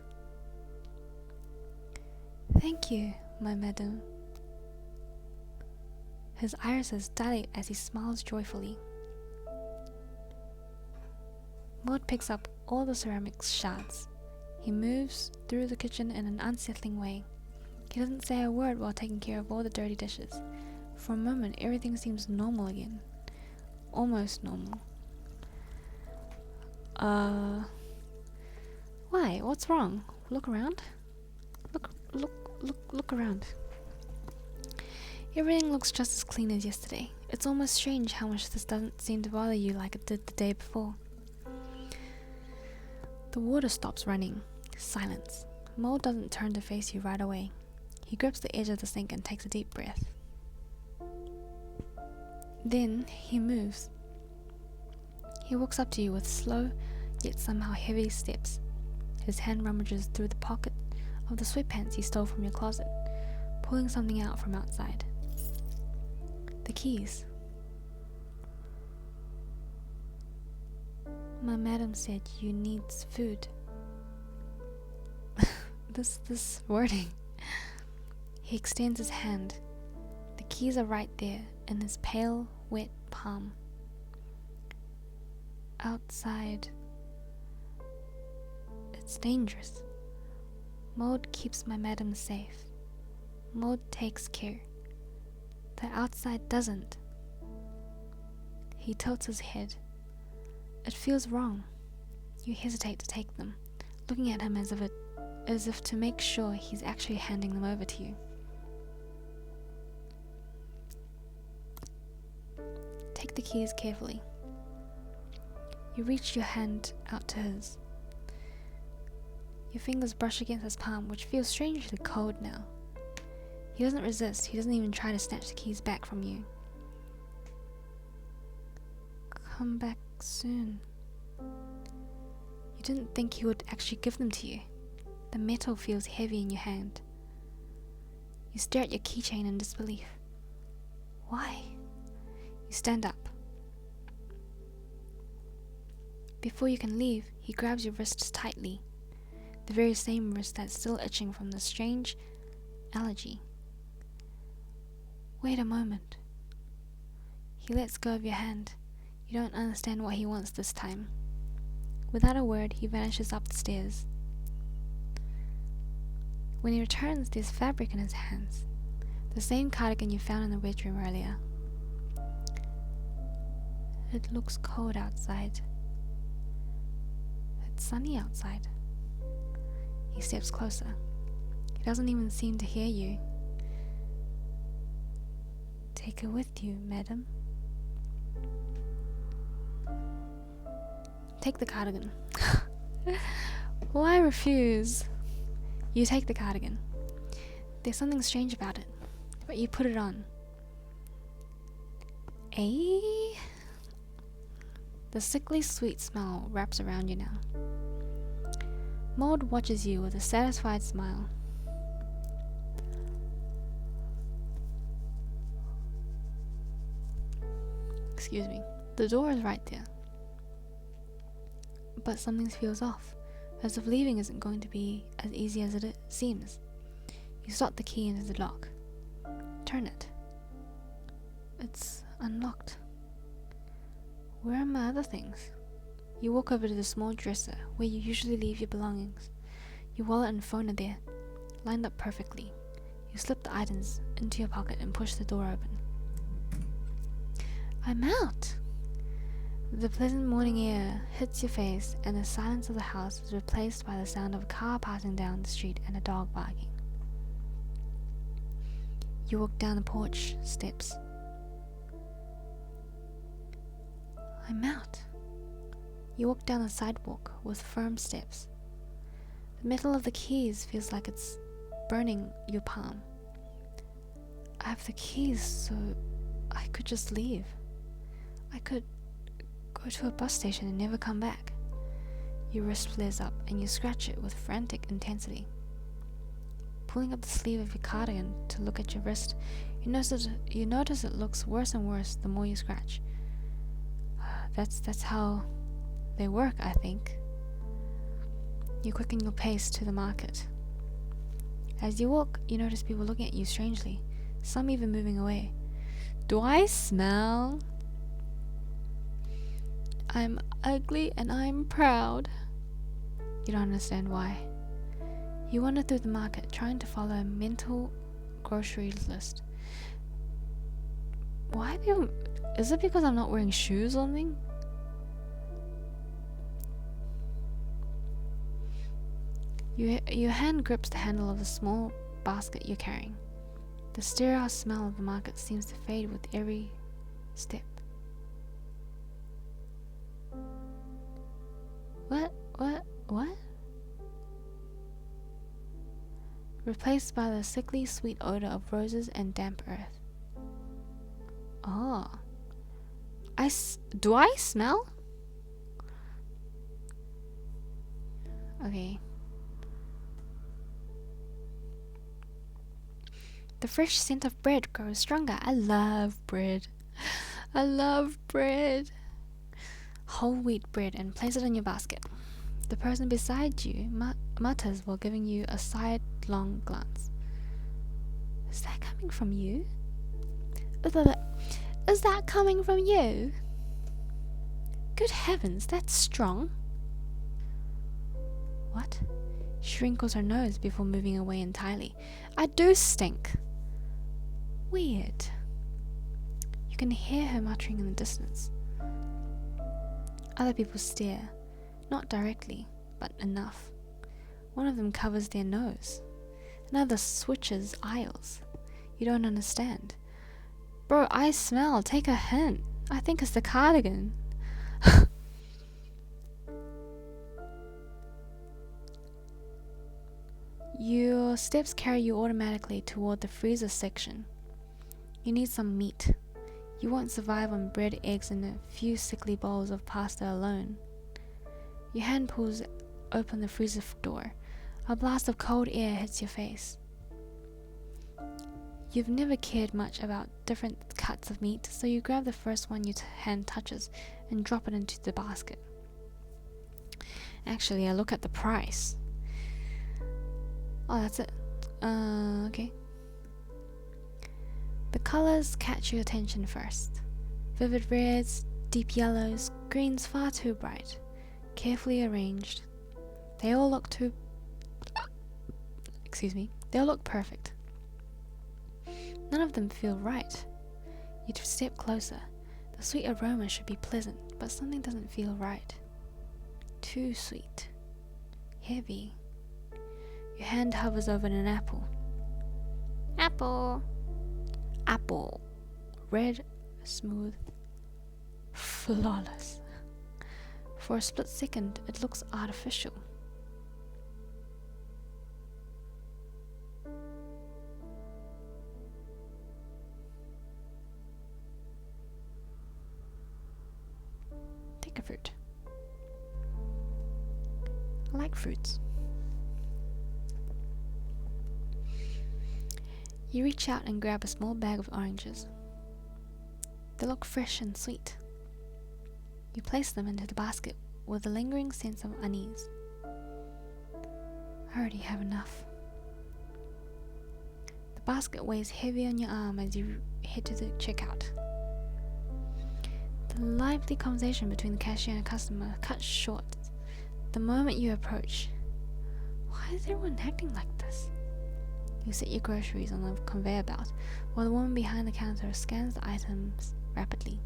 Thank you, my madam. His irises dilate as he smiles joyfully. Maud picks up all the ceramic shards. He moves through the kitchen in an unsettling way. He doesn't say a word while taking care of all the dirty dishes. For a moment, everything seems normal again. Almost normal. Why? What's wrong? Look around. Look around. Everything looks just as clean as yesterday. It's almost strange how much this doesn't seem to bother you like it did the day before. The water stops running. Silence. Maud doesn't turn to face you right away. He grips the edge of the sink and takes a deep breath. Then he moves. He walks up to you with slow, yet somehow heavy steps. His hand rummages through the pocket of the sweatpants he stole from your closet, pulling something out from outside. The keys. My madam said you needs food. This wording. He extends his hand. The keys are right there in his pale, wet palm. Outside, it's dangerous. Maud keeps my madam safe. Maud takes care. The outside doesn't. He tilts his head. It feels wrong. You hesitate to take them, looking at him as if to make sure he's actually handing them over to you. Take the keys carefully. You reach your hand out to his. Your fingers brush against his palm, which feels strangely cold now. He doesn't resist. He doesn't even try to snatch the keys back from you. Come back soon. You didn't think he would actually give them to you. The metal feels heavy in your hand. You stare at your keychain in disbelief. Why? You stand up. Before you can leave, he grabs your wrists tightly, the very same wrist that's still itching from the strange allergy. Wait a moment. He lets go of your hand. You don't understand what he wants this time. Without a word, he vanishes up the stairs. When he returns, there's fabric in his hands, the same cardigan you found in the bedroom earlier. It looks cold outside. It's sunny outside. He steps closer. He doesn't even seem to hear you. Take it with you, madam. Take the cardigan. Why refuse? You take the cardigan. There's something strange about it, but you put it on. Eh? The sickly sweet smell wraps around you now. Maud watches you with a satisfied smile. Excuse me. The door is right there. But something feels off, as if leaving isn't going to be as easy as it seems. You slot the key into the lock. Turn it. It's unlocked. Where are my other things? You walk over to the small dresser where you usually leave your belongings. Your wallet and phone are there, lined up perfectly. You slip the items into your pocket and push the door open. I'm out! The pleasant morning air hits your face, and the silence of the house is replaced by the sound of a car passing down the street and a dog barking. You walk down the porch steps. I'm out. You walk down the sidewalk with firm steps. The metal of the keys feels like it's burning your palm. I have the keys, so I could just leave. I could go to a bus station and never come back. Your wrist flares up and you scratch it with frantic intensity. Pulling up the sleeve of your cardigan to look at your wrist, you notice it looks worse and worse the more you scratch. That's how they work, I think. You quicken your pace to the market. As you walk, you notice people looking at you strangely, some even moving away. Do I smell? I'm ugly and I'm proud. You don't understand why. You wander through the market, trying to follow a mental grocery list. Why people... Is it because I'm not wearing shoes or something? Your hand grips the handle of the small basket you're carrying. The sterile smell of the market seems to fade with every step. What? Replaced by the sickly sweet odor of roses and damp earth. Oh. Do I smell? Okay. The fresh scent of bread grows stronger. I love bread. I love bread. Whole wheat bread and place it in your basket. The person beside you mutters while giving you a sidelong glance. Is that coming from you? Is that coming from you? Good heavens, that's strong. What? She wrinkles her nose before moving away entirely. I do stink. Weird. You can hear her muttering in the distance. Other people stare, not directly, but enough. One of them covers their nose. Another switches aisles. You don't understand. Bro, I smell. Take a hint. I think it's the cardigan. Your steps carry you automatically toward the freezer section. You need some meat. You won't survive on bread, eggs, and a few sickly bowls of pasta alone. Your hand pulls open the freezer door. A blast of cold air hits your face. You've never cared much about different cuts of meat, so you grab the first one your hand touches and drop it into the basket. Actually, I look at the price. Oh, that's it. Okay. The colors catch your attention first. Vivid reds, deep yellows, greens far too bright, carefully arranged. They all look perfect. None of them feel right. You step closer. The sweet aroma should be pleasant, but something doesn't feel right. Too sweet. Heavy. Your hand hovers over an apple. Apple. Red, smooth, flawless. For a split second, it looks artificial. Take a fruit. I like fruits. You reach out and grab a small bag of oranges. They look fresh and sweet. You place them into the basket with a lingering sense of unease. I already have enough. The basket weighs heavy on your arm as you head to the checkout. The lively conversation between the cashier and customer cuts short the moment you approach. Why is everyone acting like this? You set your groceries on the conveyor belt while the woman behind the counter scans the items rapidly.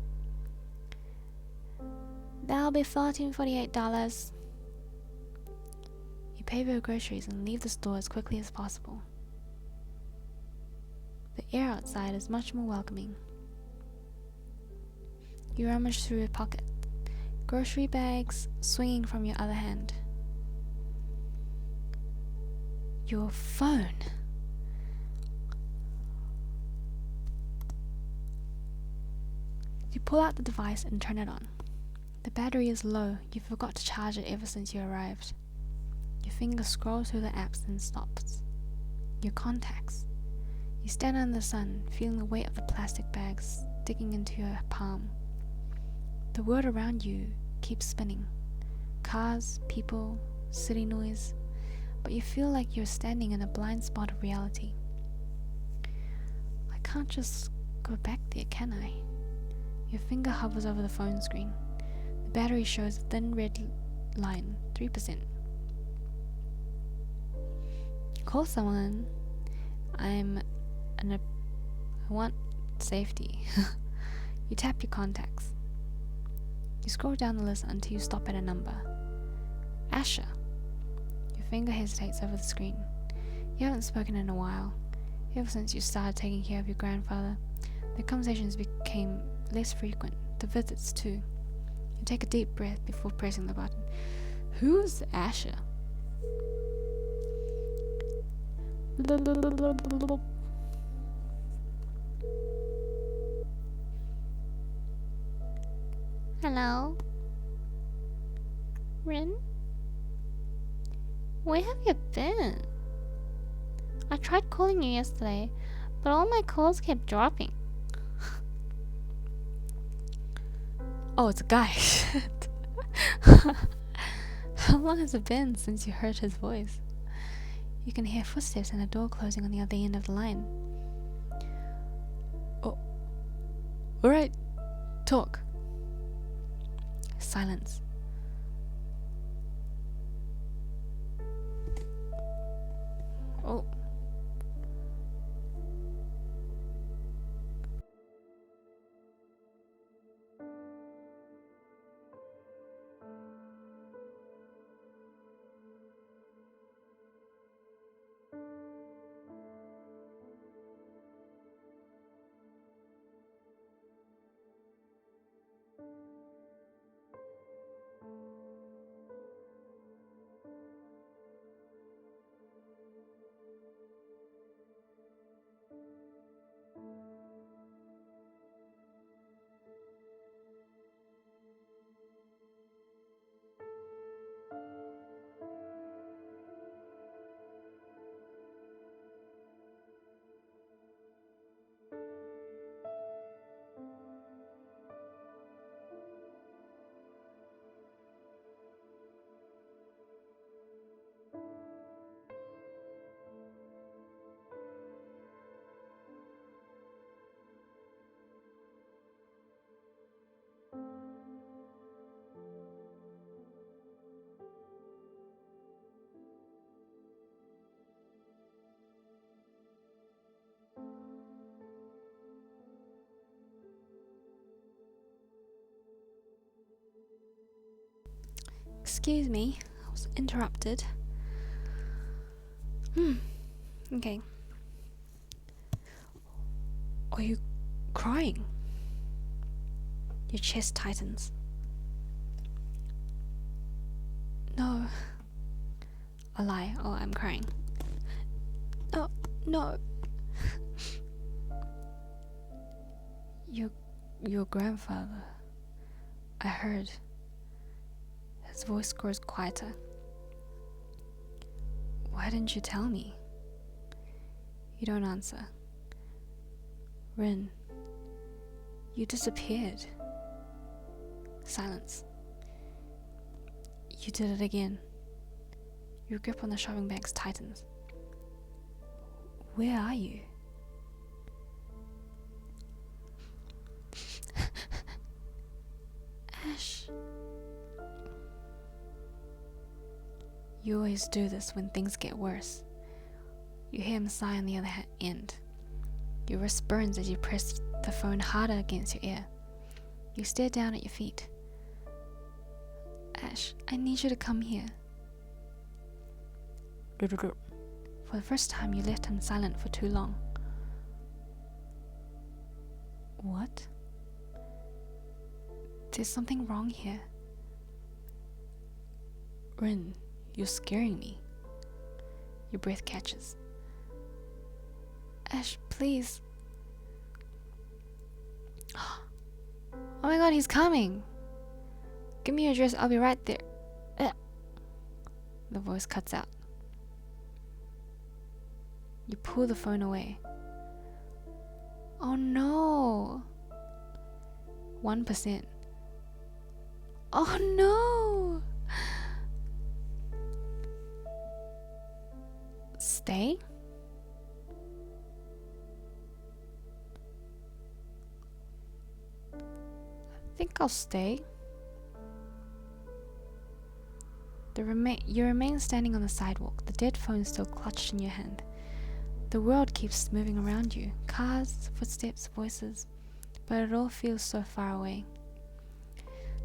That'll be $14.48. You pay for your groceries and leave the store as quickly as possible. The air outside is much more welcoming. You rummage through your pocket, grocery bags swinging from your other hand. Your phone. You pull out the device and turn it on. The battery is low. You forgot to charge it ever since you arrived. Your finger scrolls through the apps and stops. Your contacts. You stand in the sun, feeling the weight of the plastic bags digging into your palm. The world around you keeps spinning. Cars, people, city noise. But you feel like you're standing in a blind spot of reality. I can't just go back there, can I? Your finger hovers over the phone screen. The battery shows a thin red line, 3%. Call someone. I want safety. You tap your contacts. You scroll down the list until you stop at a number. Asher. Your finger hesitates over the screen. You haven't spoken in a while. Ever since you started taking care of your grandfather, the conversations became less frequent, the visits too. You take a deep breath before pressing the button. Who's Asher? Hello? Rin? Where have you been? I tried calling you yesterday, but all my calls kept dropping. Oh, it's a guy. Shit. How long has it been since you heard his voice? You can hear footsteps and a door closing on the other end of the line. Oh, alright, talk. Silence. Oh. Excuse me, I was interrupted. Okay. Are you crying? Your chest tightens. No. A lie. Oh, I'm crying. Oh, no. Your grandfather. I heard. His voice grows quieter. Why didn't you tell me? You don't answer. Rin, you disappeared. Silence. You did it again. Your grip on the shopping bags tightens. Where are you? Ash. You always do this when things get worse. You hear him sigh on the other end. Your wrist burns as you press the phone harder against your ear. You stare down at your feet. Ash, I need you to come here. For the first time, you left him silent for too long. What? There's something wrong here. Rin, you're scaring me. Your breath catches. Ash, please. Oh my god, he's coming. Give me your address, I'll be right there. The voice cuts out. You pull the phone away. Oh no. 1%. Oh no. Stay? I think I'll stay. You remain standing on the sidewalk, the dead phone still clutched in your hand. The world keeps moving around you. Cars, footsteps, voices. But it all feels so far away.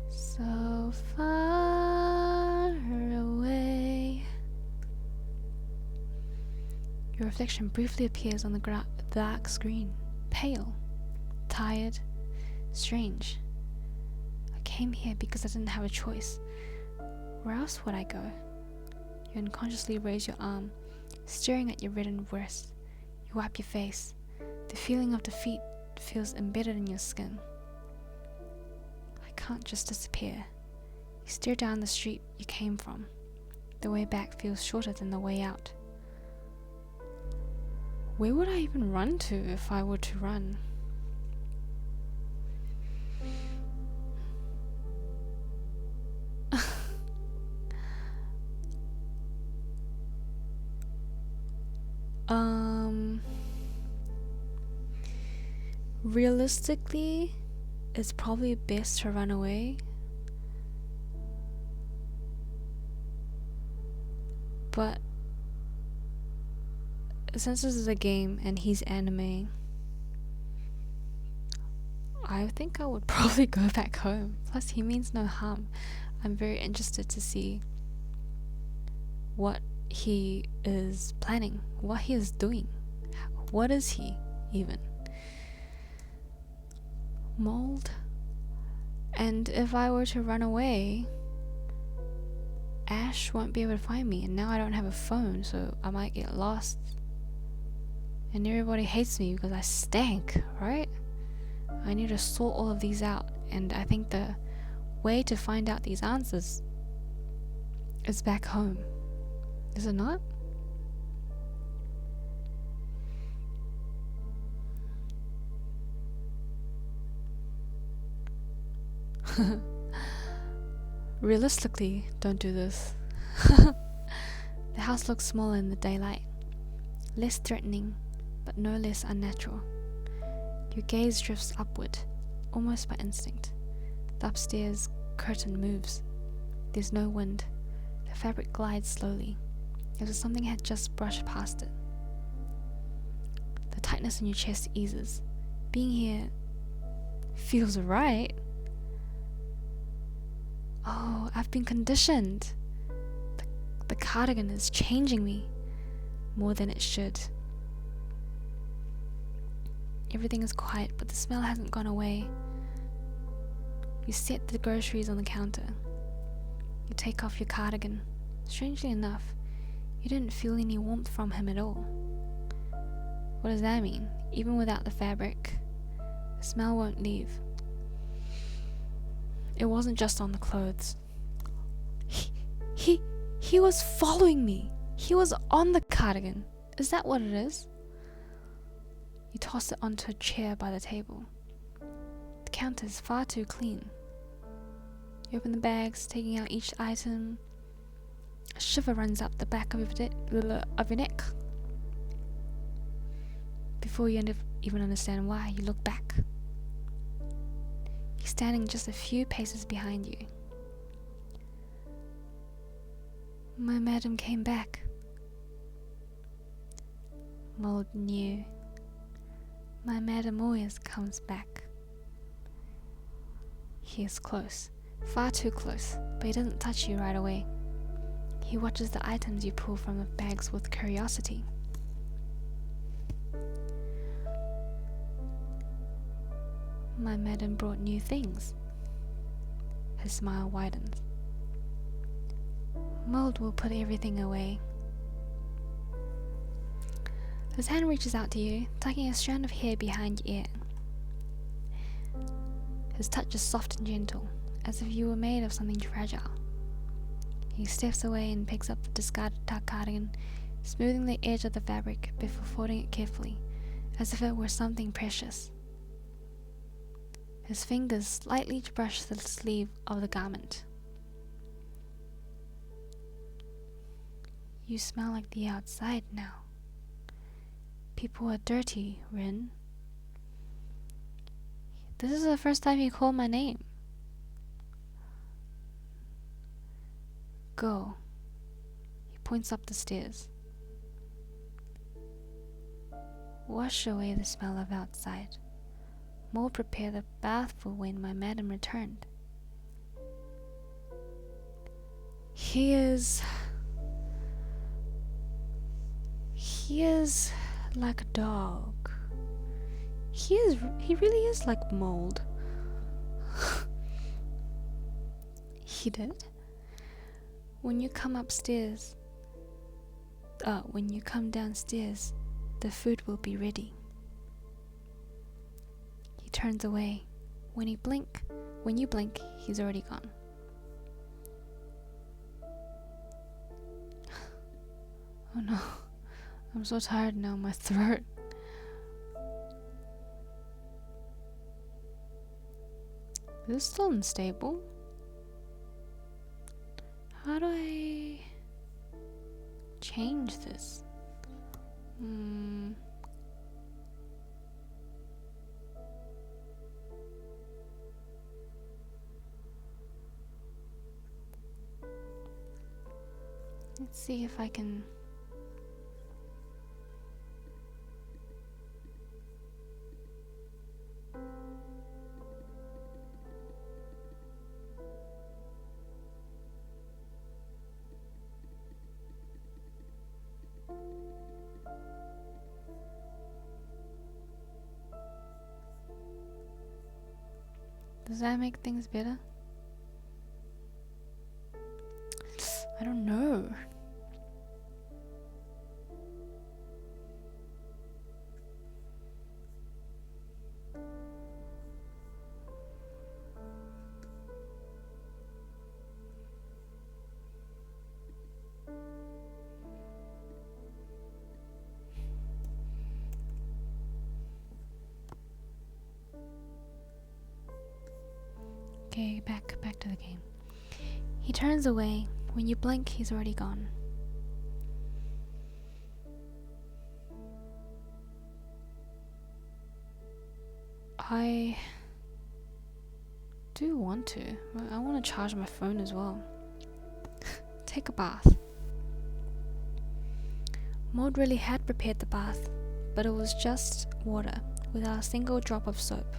So far away. Your reflection briefly appears on the dark screen. Pale. Tired. Strange. I came here because I didn't have a choice. Where else would I go? You unconsciously raise your arm, staring at your reddened wrist. You wipe your face. The feeling of defeat feels embedded in your skin. I can't just disappear. You stare down the street you came from. The way back feels shorter than the way out. Where would I even run to if I were to run? Realistically, it's probably best to run away. But since this is a game and he's anime, I think I would probably go back home. Plus, he means no harm. I'm very interested to see what he is planning, what he is doing. What is he even? Mold? And if I were to run away, Ash won't be able to find me, and now I don't have a phone, so I might get lost. And everybody hates me because I stank, right? I need to sort all of these out, and I think the way to find out these answers is back home. Is it not? Realistically, don't do this. The house looks smaller in the daylight, less threatening, but no less unnatural. Your gaze drifts upward, almost by instinct. The upstairs curtain moves. There's no wind. The fabric glides slowly, as if something had just brushed past it. The tightness in your chest eases. Being here feels right. Oh, I've been conditioned. The cardigan is changing me more than it should. Everything is quiet, but the smell hasn't gone away. You set the groceries on the counter. You take off your cardigan. Strangely enough, you didn't feel any warmth from him at all. What does that mean? Even without the fabric, the smell won't leave. It wasn't just on the clothes. He was following me. He was on the cardigan. Is that what it is? You toss it onto a chair by the table. The counter is far too clean. You open the bags, taking out each item. A shiver runs up the back of your neck. Before you even understand why, you look back. He's standing just a few paces behind you. My madam came back. Mold knew. My madam always comes back. He is close, far too close, but he doesn't touch you right away. He watches the items you pull from the bags with curiosity. My madam brought new things. His smile widens. Mold will put everything away. His hand reaches out to you, tucking a strand of hair behind your ear. His touch is soft and gentle, as if you were made of something fragile. He steps away and picks up the discarded tuck cardigan, smoothing the edge of the fabric before folding it carefully, as if it were something precious. His fingers slightly brush the sleeve of the garment. You smell like the outside now. People are dirty, Rin. This is the first time you called my name. Go. He points up the stairs. Wash away the smell of outside. More prepare the bath for when my madam returned. He is like a dog. He really is like Mold. He did? When you come downstairs, the food will be ready. He turns away. When you blink, he's already gone. Oh no, I'm so tired now, my throat. Is this still unstable? How do I change this? Let's see if I can. Does that make things better? I don't know. Okay, back to the game. He turns away. When you blink, he's already gone. I do want to. I want to charge my phone as well. Take a bath. Maud really had prepared the bath, but it was just water, without a single drop of soap.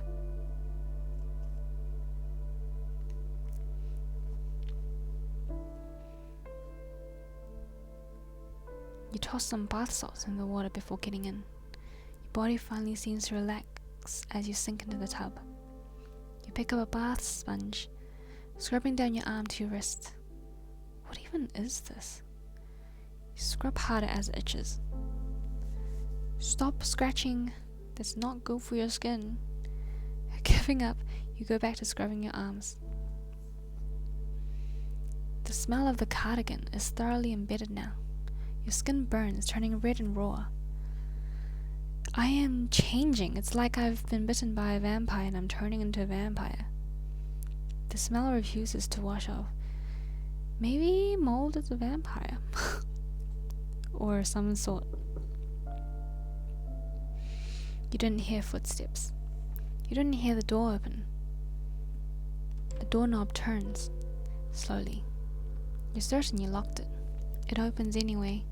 You toss some bath salts in the water before getting in. Your body finally seems to relax as you sink into the tub. You pick up a bath sponge, scrubbing down your arm to your wrist. What even is this? You scrub harder as it itches. Stop scratching. That's not good for your skin. Giving up, you go back to scrubbing your arms. The smell of the cardigan is thoroughly embedded now. Your skin burns, turning red and raw. I am changing. It's like I've been bitten by a vampire and I'm turning into a vampire. The smell refuses to wash off. Maybe Mold is a vampire. Or some sort. You didn't hear footsteps. You didn't hear the door open. The doorknob turns, slowly. You're certain you locked it. It opens anyway.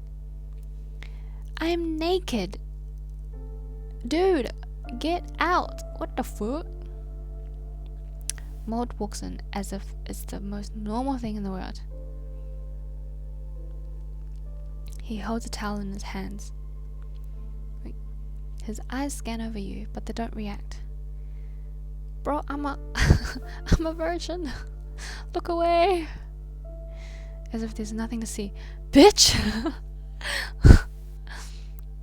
I'm naked. Dude, get out! What the fuck? Maud walks in as if it's the most normal thing in the world. He holds a towel in his hands. His eyes scan over you, but they don't react. Bro, I'm a virgin. Look away. As if there's nothing to see. Bitch!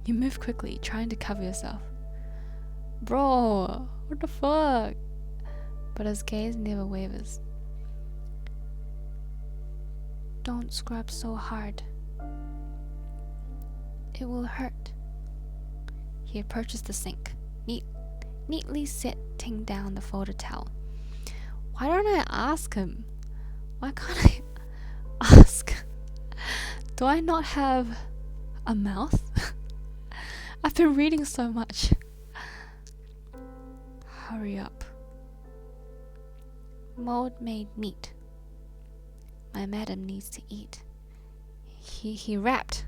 You move quickly, trying to cover yourself. Bro, what the fuck? But his gaze never wavers. Don't scrub so hard. It will hurt. He approaches the sink, neatly setting down the folded towel. Why don't I ask him? Why can't I ask? Do I not have a mouth? I've been reading so much. Hurry up. Maud made meat. My madam needs to eat. He rapped.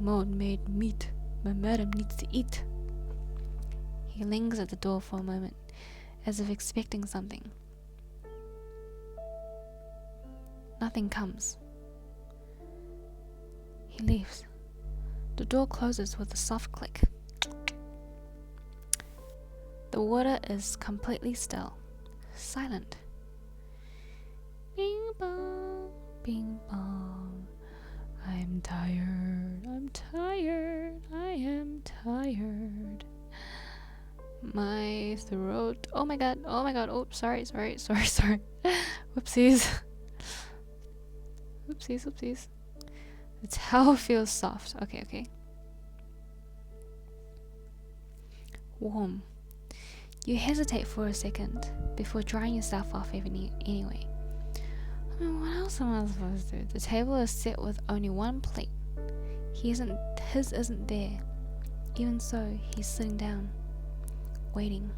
Maud made meat. My madam needs to eat. He lingers at the door for a moment, as if expecting something. Nothing comes. He leaves. The door closes with a soft click. The water is completely still, silent. Bing bong, bing bong. I'm tired, I am tired. My throat. Oh my god, oh, sorry. Whoopsies. The towel feels soft. Okay. Warm. You hesitate for a second before drying yourself off anyway. What else am I supposed to do? The table is set with only one plate. His isn't there. Even so, he's sitting down, waiting.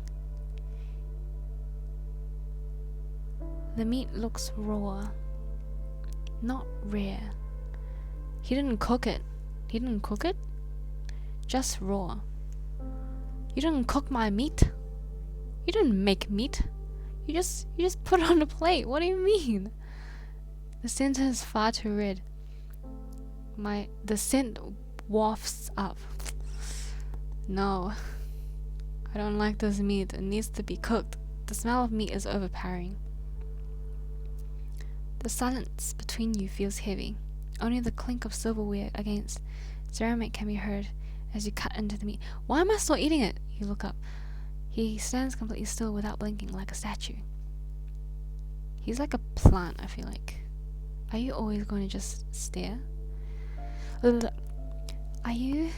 The meat looks raw, not rare. He didn't cook it. Just raw. You didn't cook my meat. You didn't make meat. You just put it on a plate. What do you mean? The center is far too red. The scent wafts up. No. I don't like this meat. It needs to be cooked. The smell of meat is overpowering. The silence between you feels heavy. Only the clink of silverware against ceramic can be heard as you cut into the meat. Why am I still eating it? You look up. He stands completely still without blinking, like a statue. He's like a plant, I feel like. Are you always going to just stare? Are you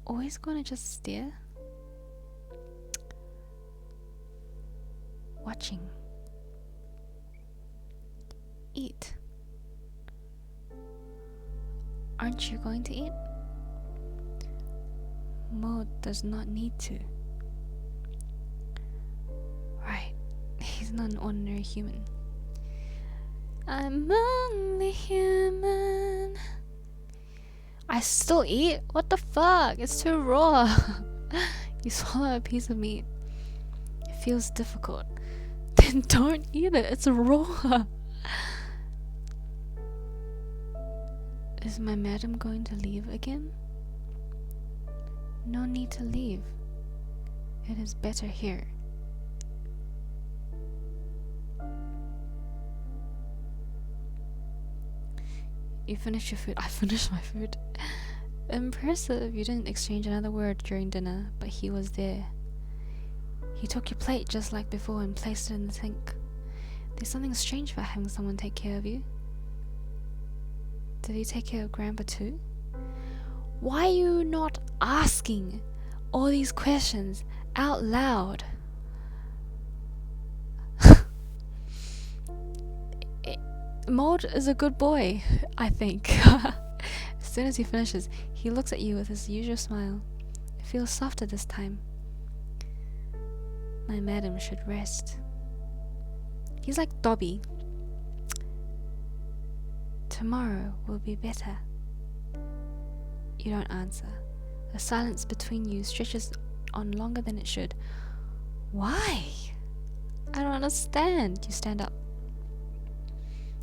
always going to just stare? Watching. Eat. Aren't you going to eat? Maud does not need to. Right. He's not an ordinary human. I'm only human. I still eat? What the fuck? It's too raw. You swallow a piece of meat. It feels difficult. Then don't eat it. It's raw. Is my madam going to leave again? No need to leave. It is better here. You finished your food. I finished my food. Impressive. You didn't exchange another word during dinner, but he was there. He took your plate just like before and placed it in the sink. There's something strange about having someone take care of you. Did he take care of Grandpa too? Why are you not asking all these questions out loud? Maud is a good boy, I think. As soon as he finishes, he looks at you with his usual smile. It feels softer this time. My madam should rest. He's like Dobby. Tomorrow will be better. You don't answer. The silence between you stretches on longer than it should. Why? I don't understand. You stand up.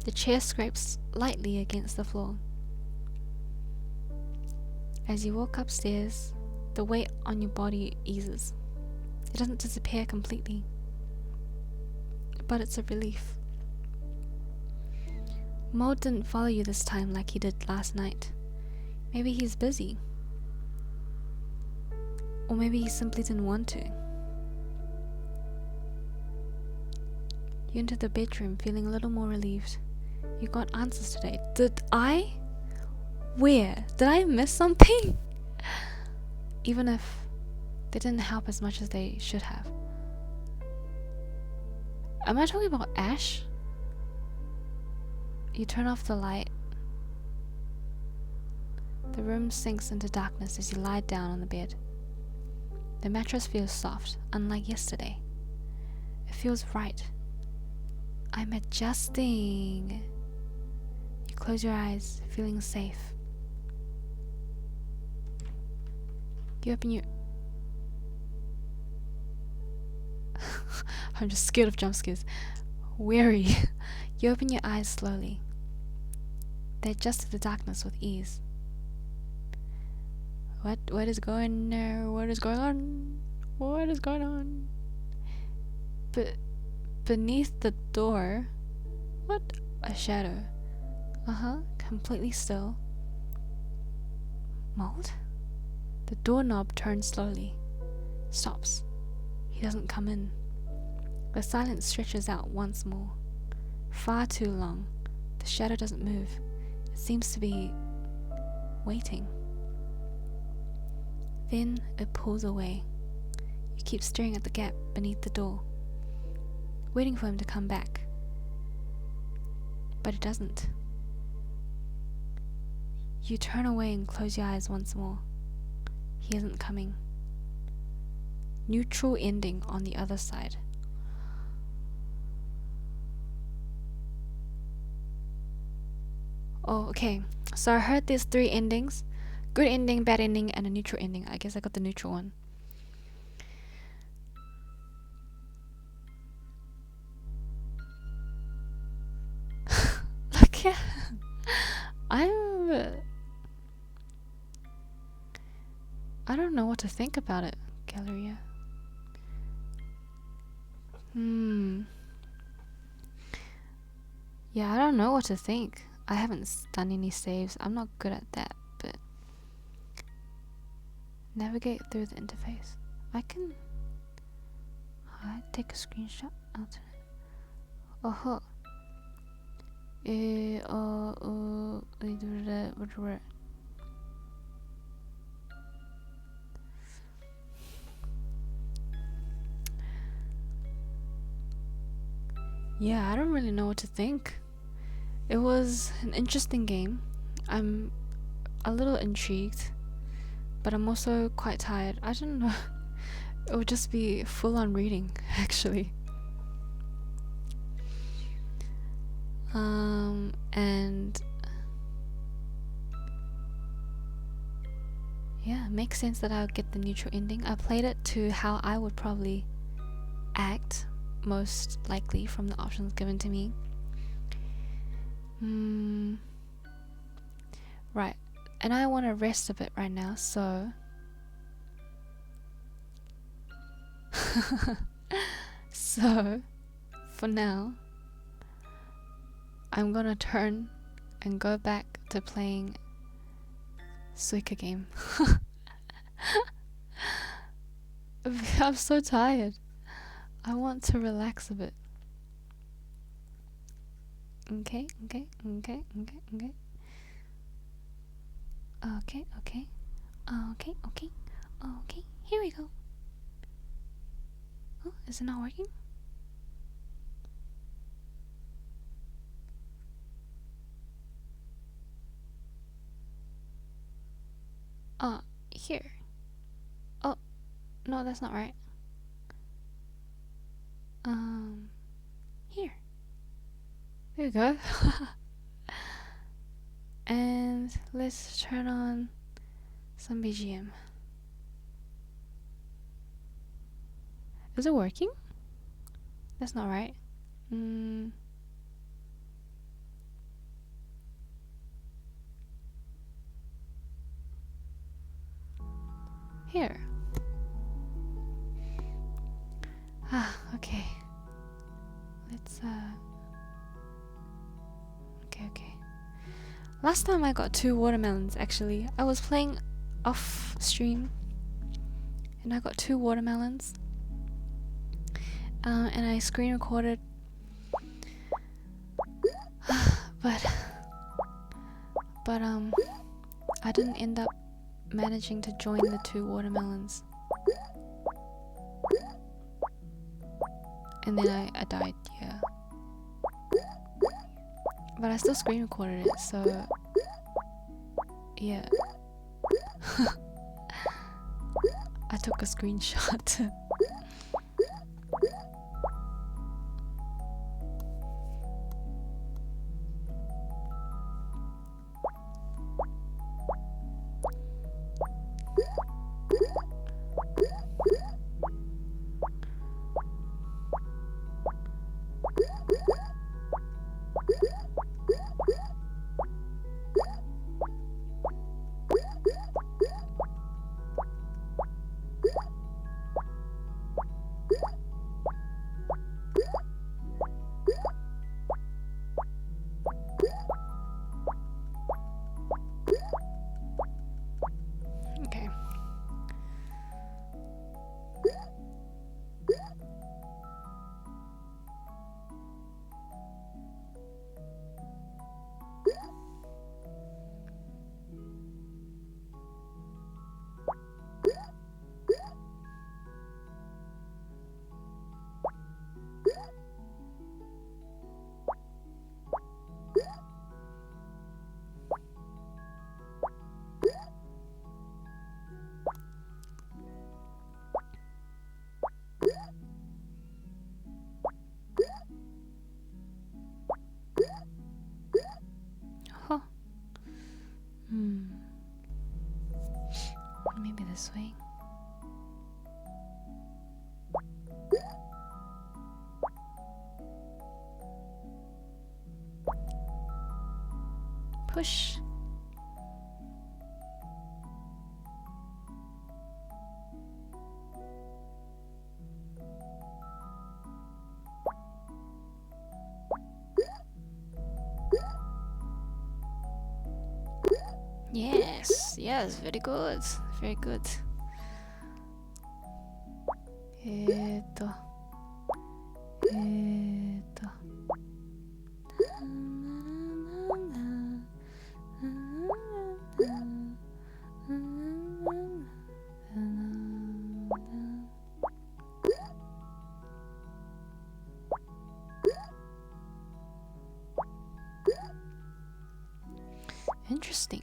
The chair scrapes lightly against the floor. As you walk upstairs, the weight on your body eases. It doesn't disappear completely, but it's a relief. Mo didn't follow you this time like he did last night. Maybe he's busy. Or maybe he simply didn't want to. You enter the bedroom feeling a little more relieved. You got answers today. Did I? Where? Did I miss something? Even if they didn't help as much as they should have. Am I talking about Ash? You turn off the light. The room sinks into darkness as you lie down on the bed. The mattress feels soft, unlike yesterday. It feels right. I'm adjusting. You close your eyes, feeling safe. You open your... I'm just scared of jump scares. Weary. You open your eyes slowly. They adjust to the darkness with ease. What is going on? What is going on? What is going on? But beneath the door, what? A shadow. Completely still. Mold? The doorknob turns slowly. Stops. He doesn't come in. The silence stretches out once more. Far too long. The shadow doesn't move. It seems to be waiting. Then it pulls away. You keep staring at the gap beneath the door, waiting for him to come back. But it doesn't. You turn away and close your eyes once more. He isn't coming. Neutral ending on the other side. Oh, okay. So I heard there's 3 endings. Good ending, bad ending, and a neutral ending. I guess I got the neutral one. Look at... I don't know what to think about it, Galleria. Yeah, I don't know what to think. I haven't done any saves. I'm not good at that, but... Navigate through the interface. I can... hide, take a screenshot, alternate. Yeah, I don't really know what to think. It was an interesting game. I'm a little intrigued, but I'm also quite tired. I don't know. It would just be full on reading, actually. And yeah, it makes sense that I'll get the neutral ending. I played it to how I would probably act, most likely from the options given to me. Right, and I want to rest a bit right now, so so for now I'm gonna turn and go back to playing Suika game. I'm so tired. I want to relax a bit. Okay. Okay, here we go. Oh, is it not working? Here. Oh, no, that's not right. Here. There we go. And let's turn on Some BGM. Is it working? That's not right. Here. Okay. Let's okay. Last time I got 2 watermelons actually. I was playing off stream and I got 2 watermelons. And I screen recorded. but I didn't end up managing to join the 2 watermelons. And then I died, yeah. But I still screen recorded it, so yeah. I took a screenshot. Okay. Huh. Maybe this way. Push. Yes, very good. Very good. 'Interesting.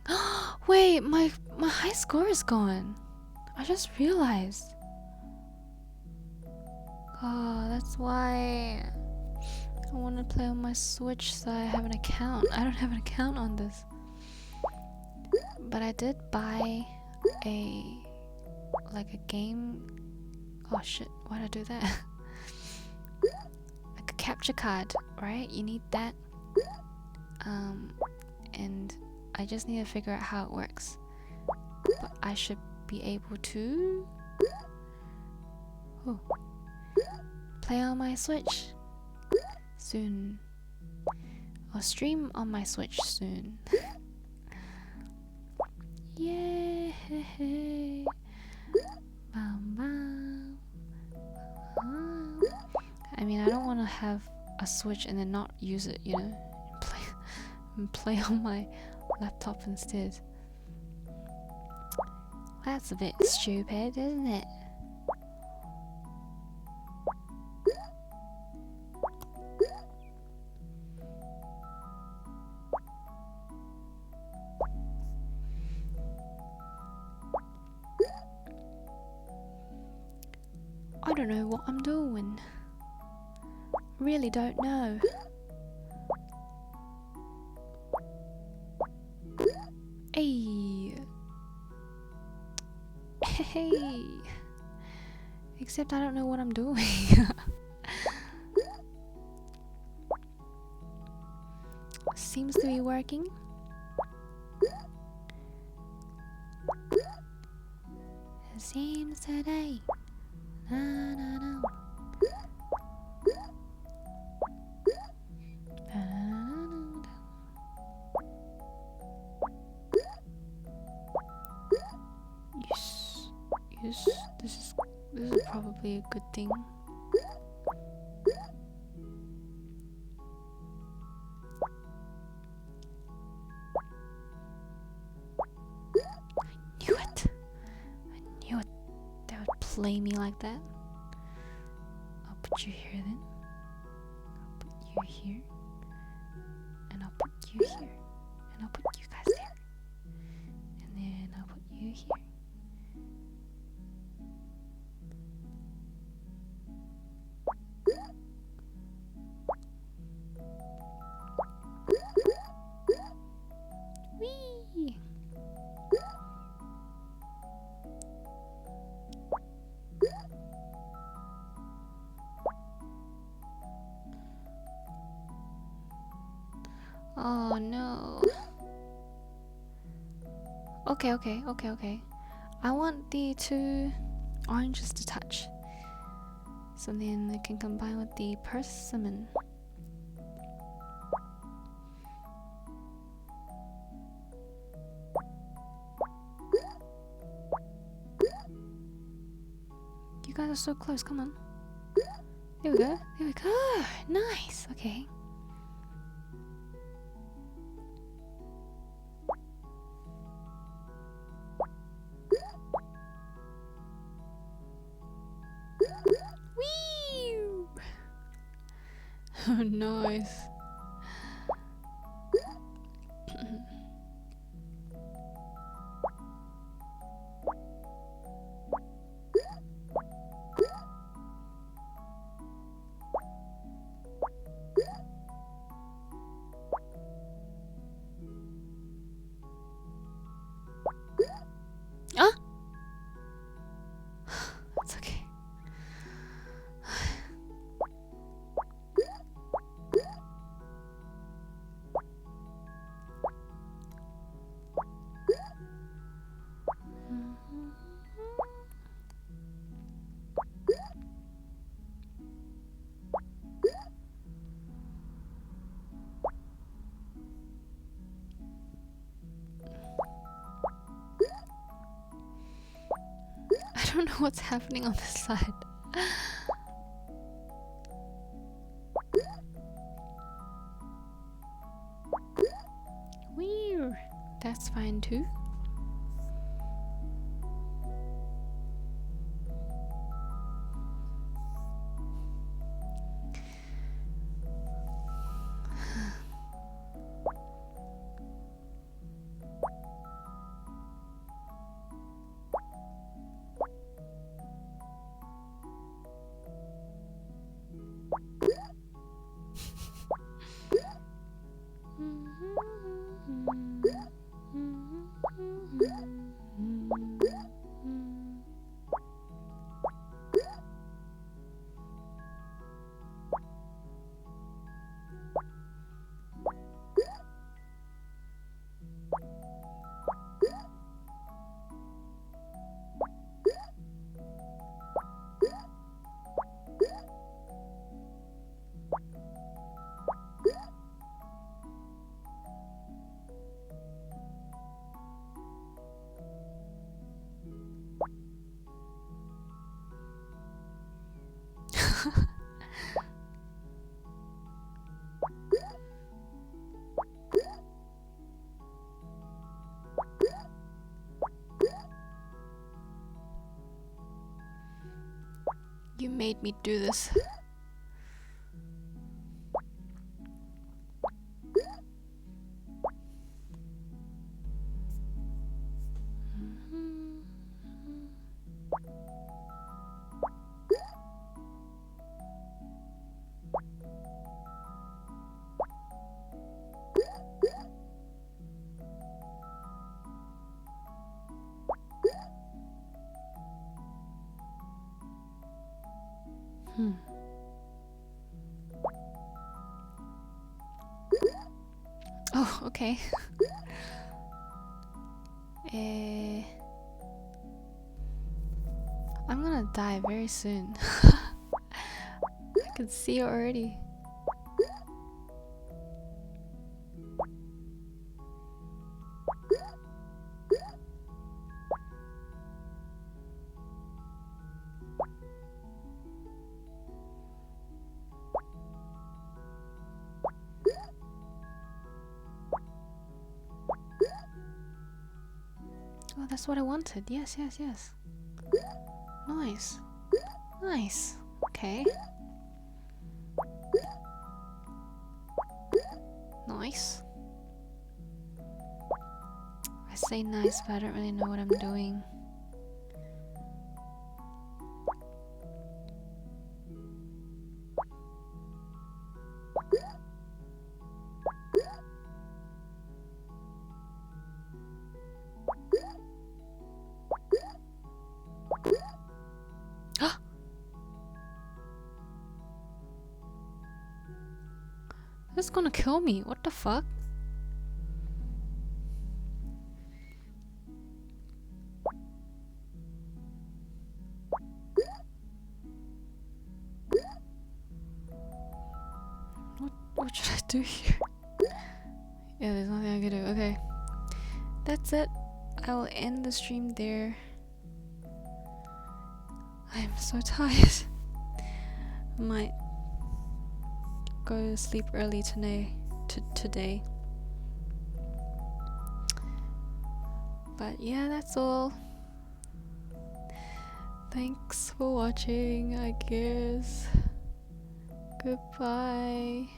Wait, my high score is gone. I just realized. Oh, that's why I want to play on my Switch so I have an account. I don't have an account on this. But I did buy a game. Oh shit, why'd I do that? Like a capture card, right? You need that. And I just need to figure out how it works. But I should be able to play on my Switch soon. Or stream on my Switch soon. Yay! I mean, I don't want to have a Switch and then not use it, you know? Play on my laptop instead. That's a bit stupid, isn't it? I don't know what I'm doing. Really don't know. Hey. Hey! Except I don't know what I'm doing. Seems to be working. It seems today. Na, na, na. Yes, yes, this is probably a good thing. Knew it. I knew it. They would play me like that. I'll put you here then. I'll put you here. And I'll put you here. And I'll put you guys there. And then I'll put you here. Whee! Oh no. Okay. I want the two oranges to touch. So then I can combine with the persimmon. You guys are so close, come on. There we go. Nice, okay. Whee! Nice. Ah! It's okay. I don't know what's happening on this side. Weird. That's fine too. You made me do this. Oh, okay. I'm gonna die very soon. I can see it already. Oh, that's what I wanted. Yes, yes, yes. Nice. Nice. Okay. Nice. I say nice, but I don't really know what I'm doing. It's gonna kill me. What the fuck? What should I do here? Yeah, there's nothing I can do. Okay. That's it. I will end the stream there. I am so tired. I might go to sleep early today. But yeah, that's all. Thanks for watching, I guess. Goodbye.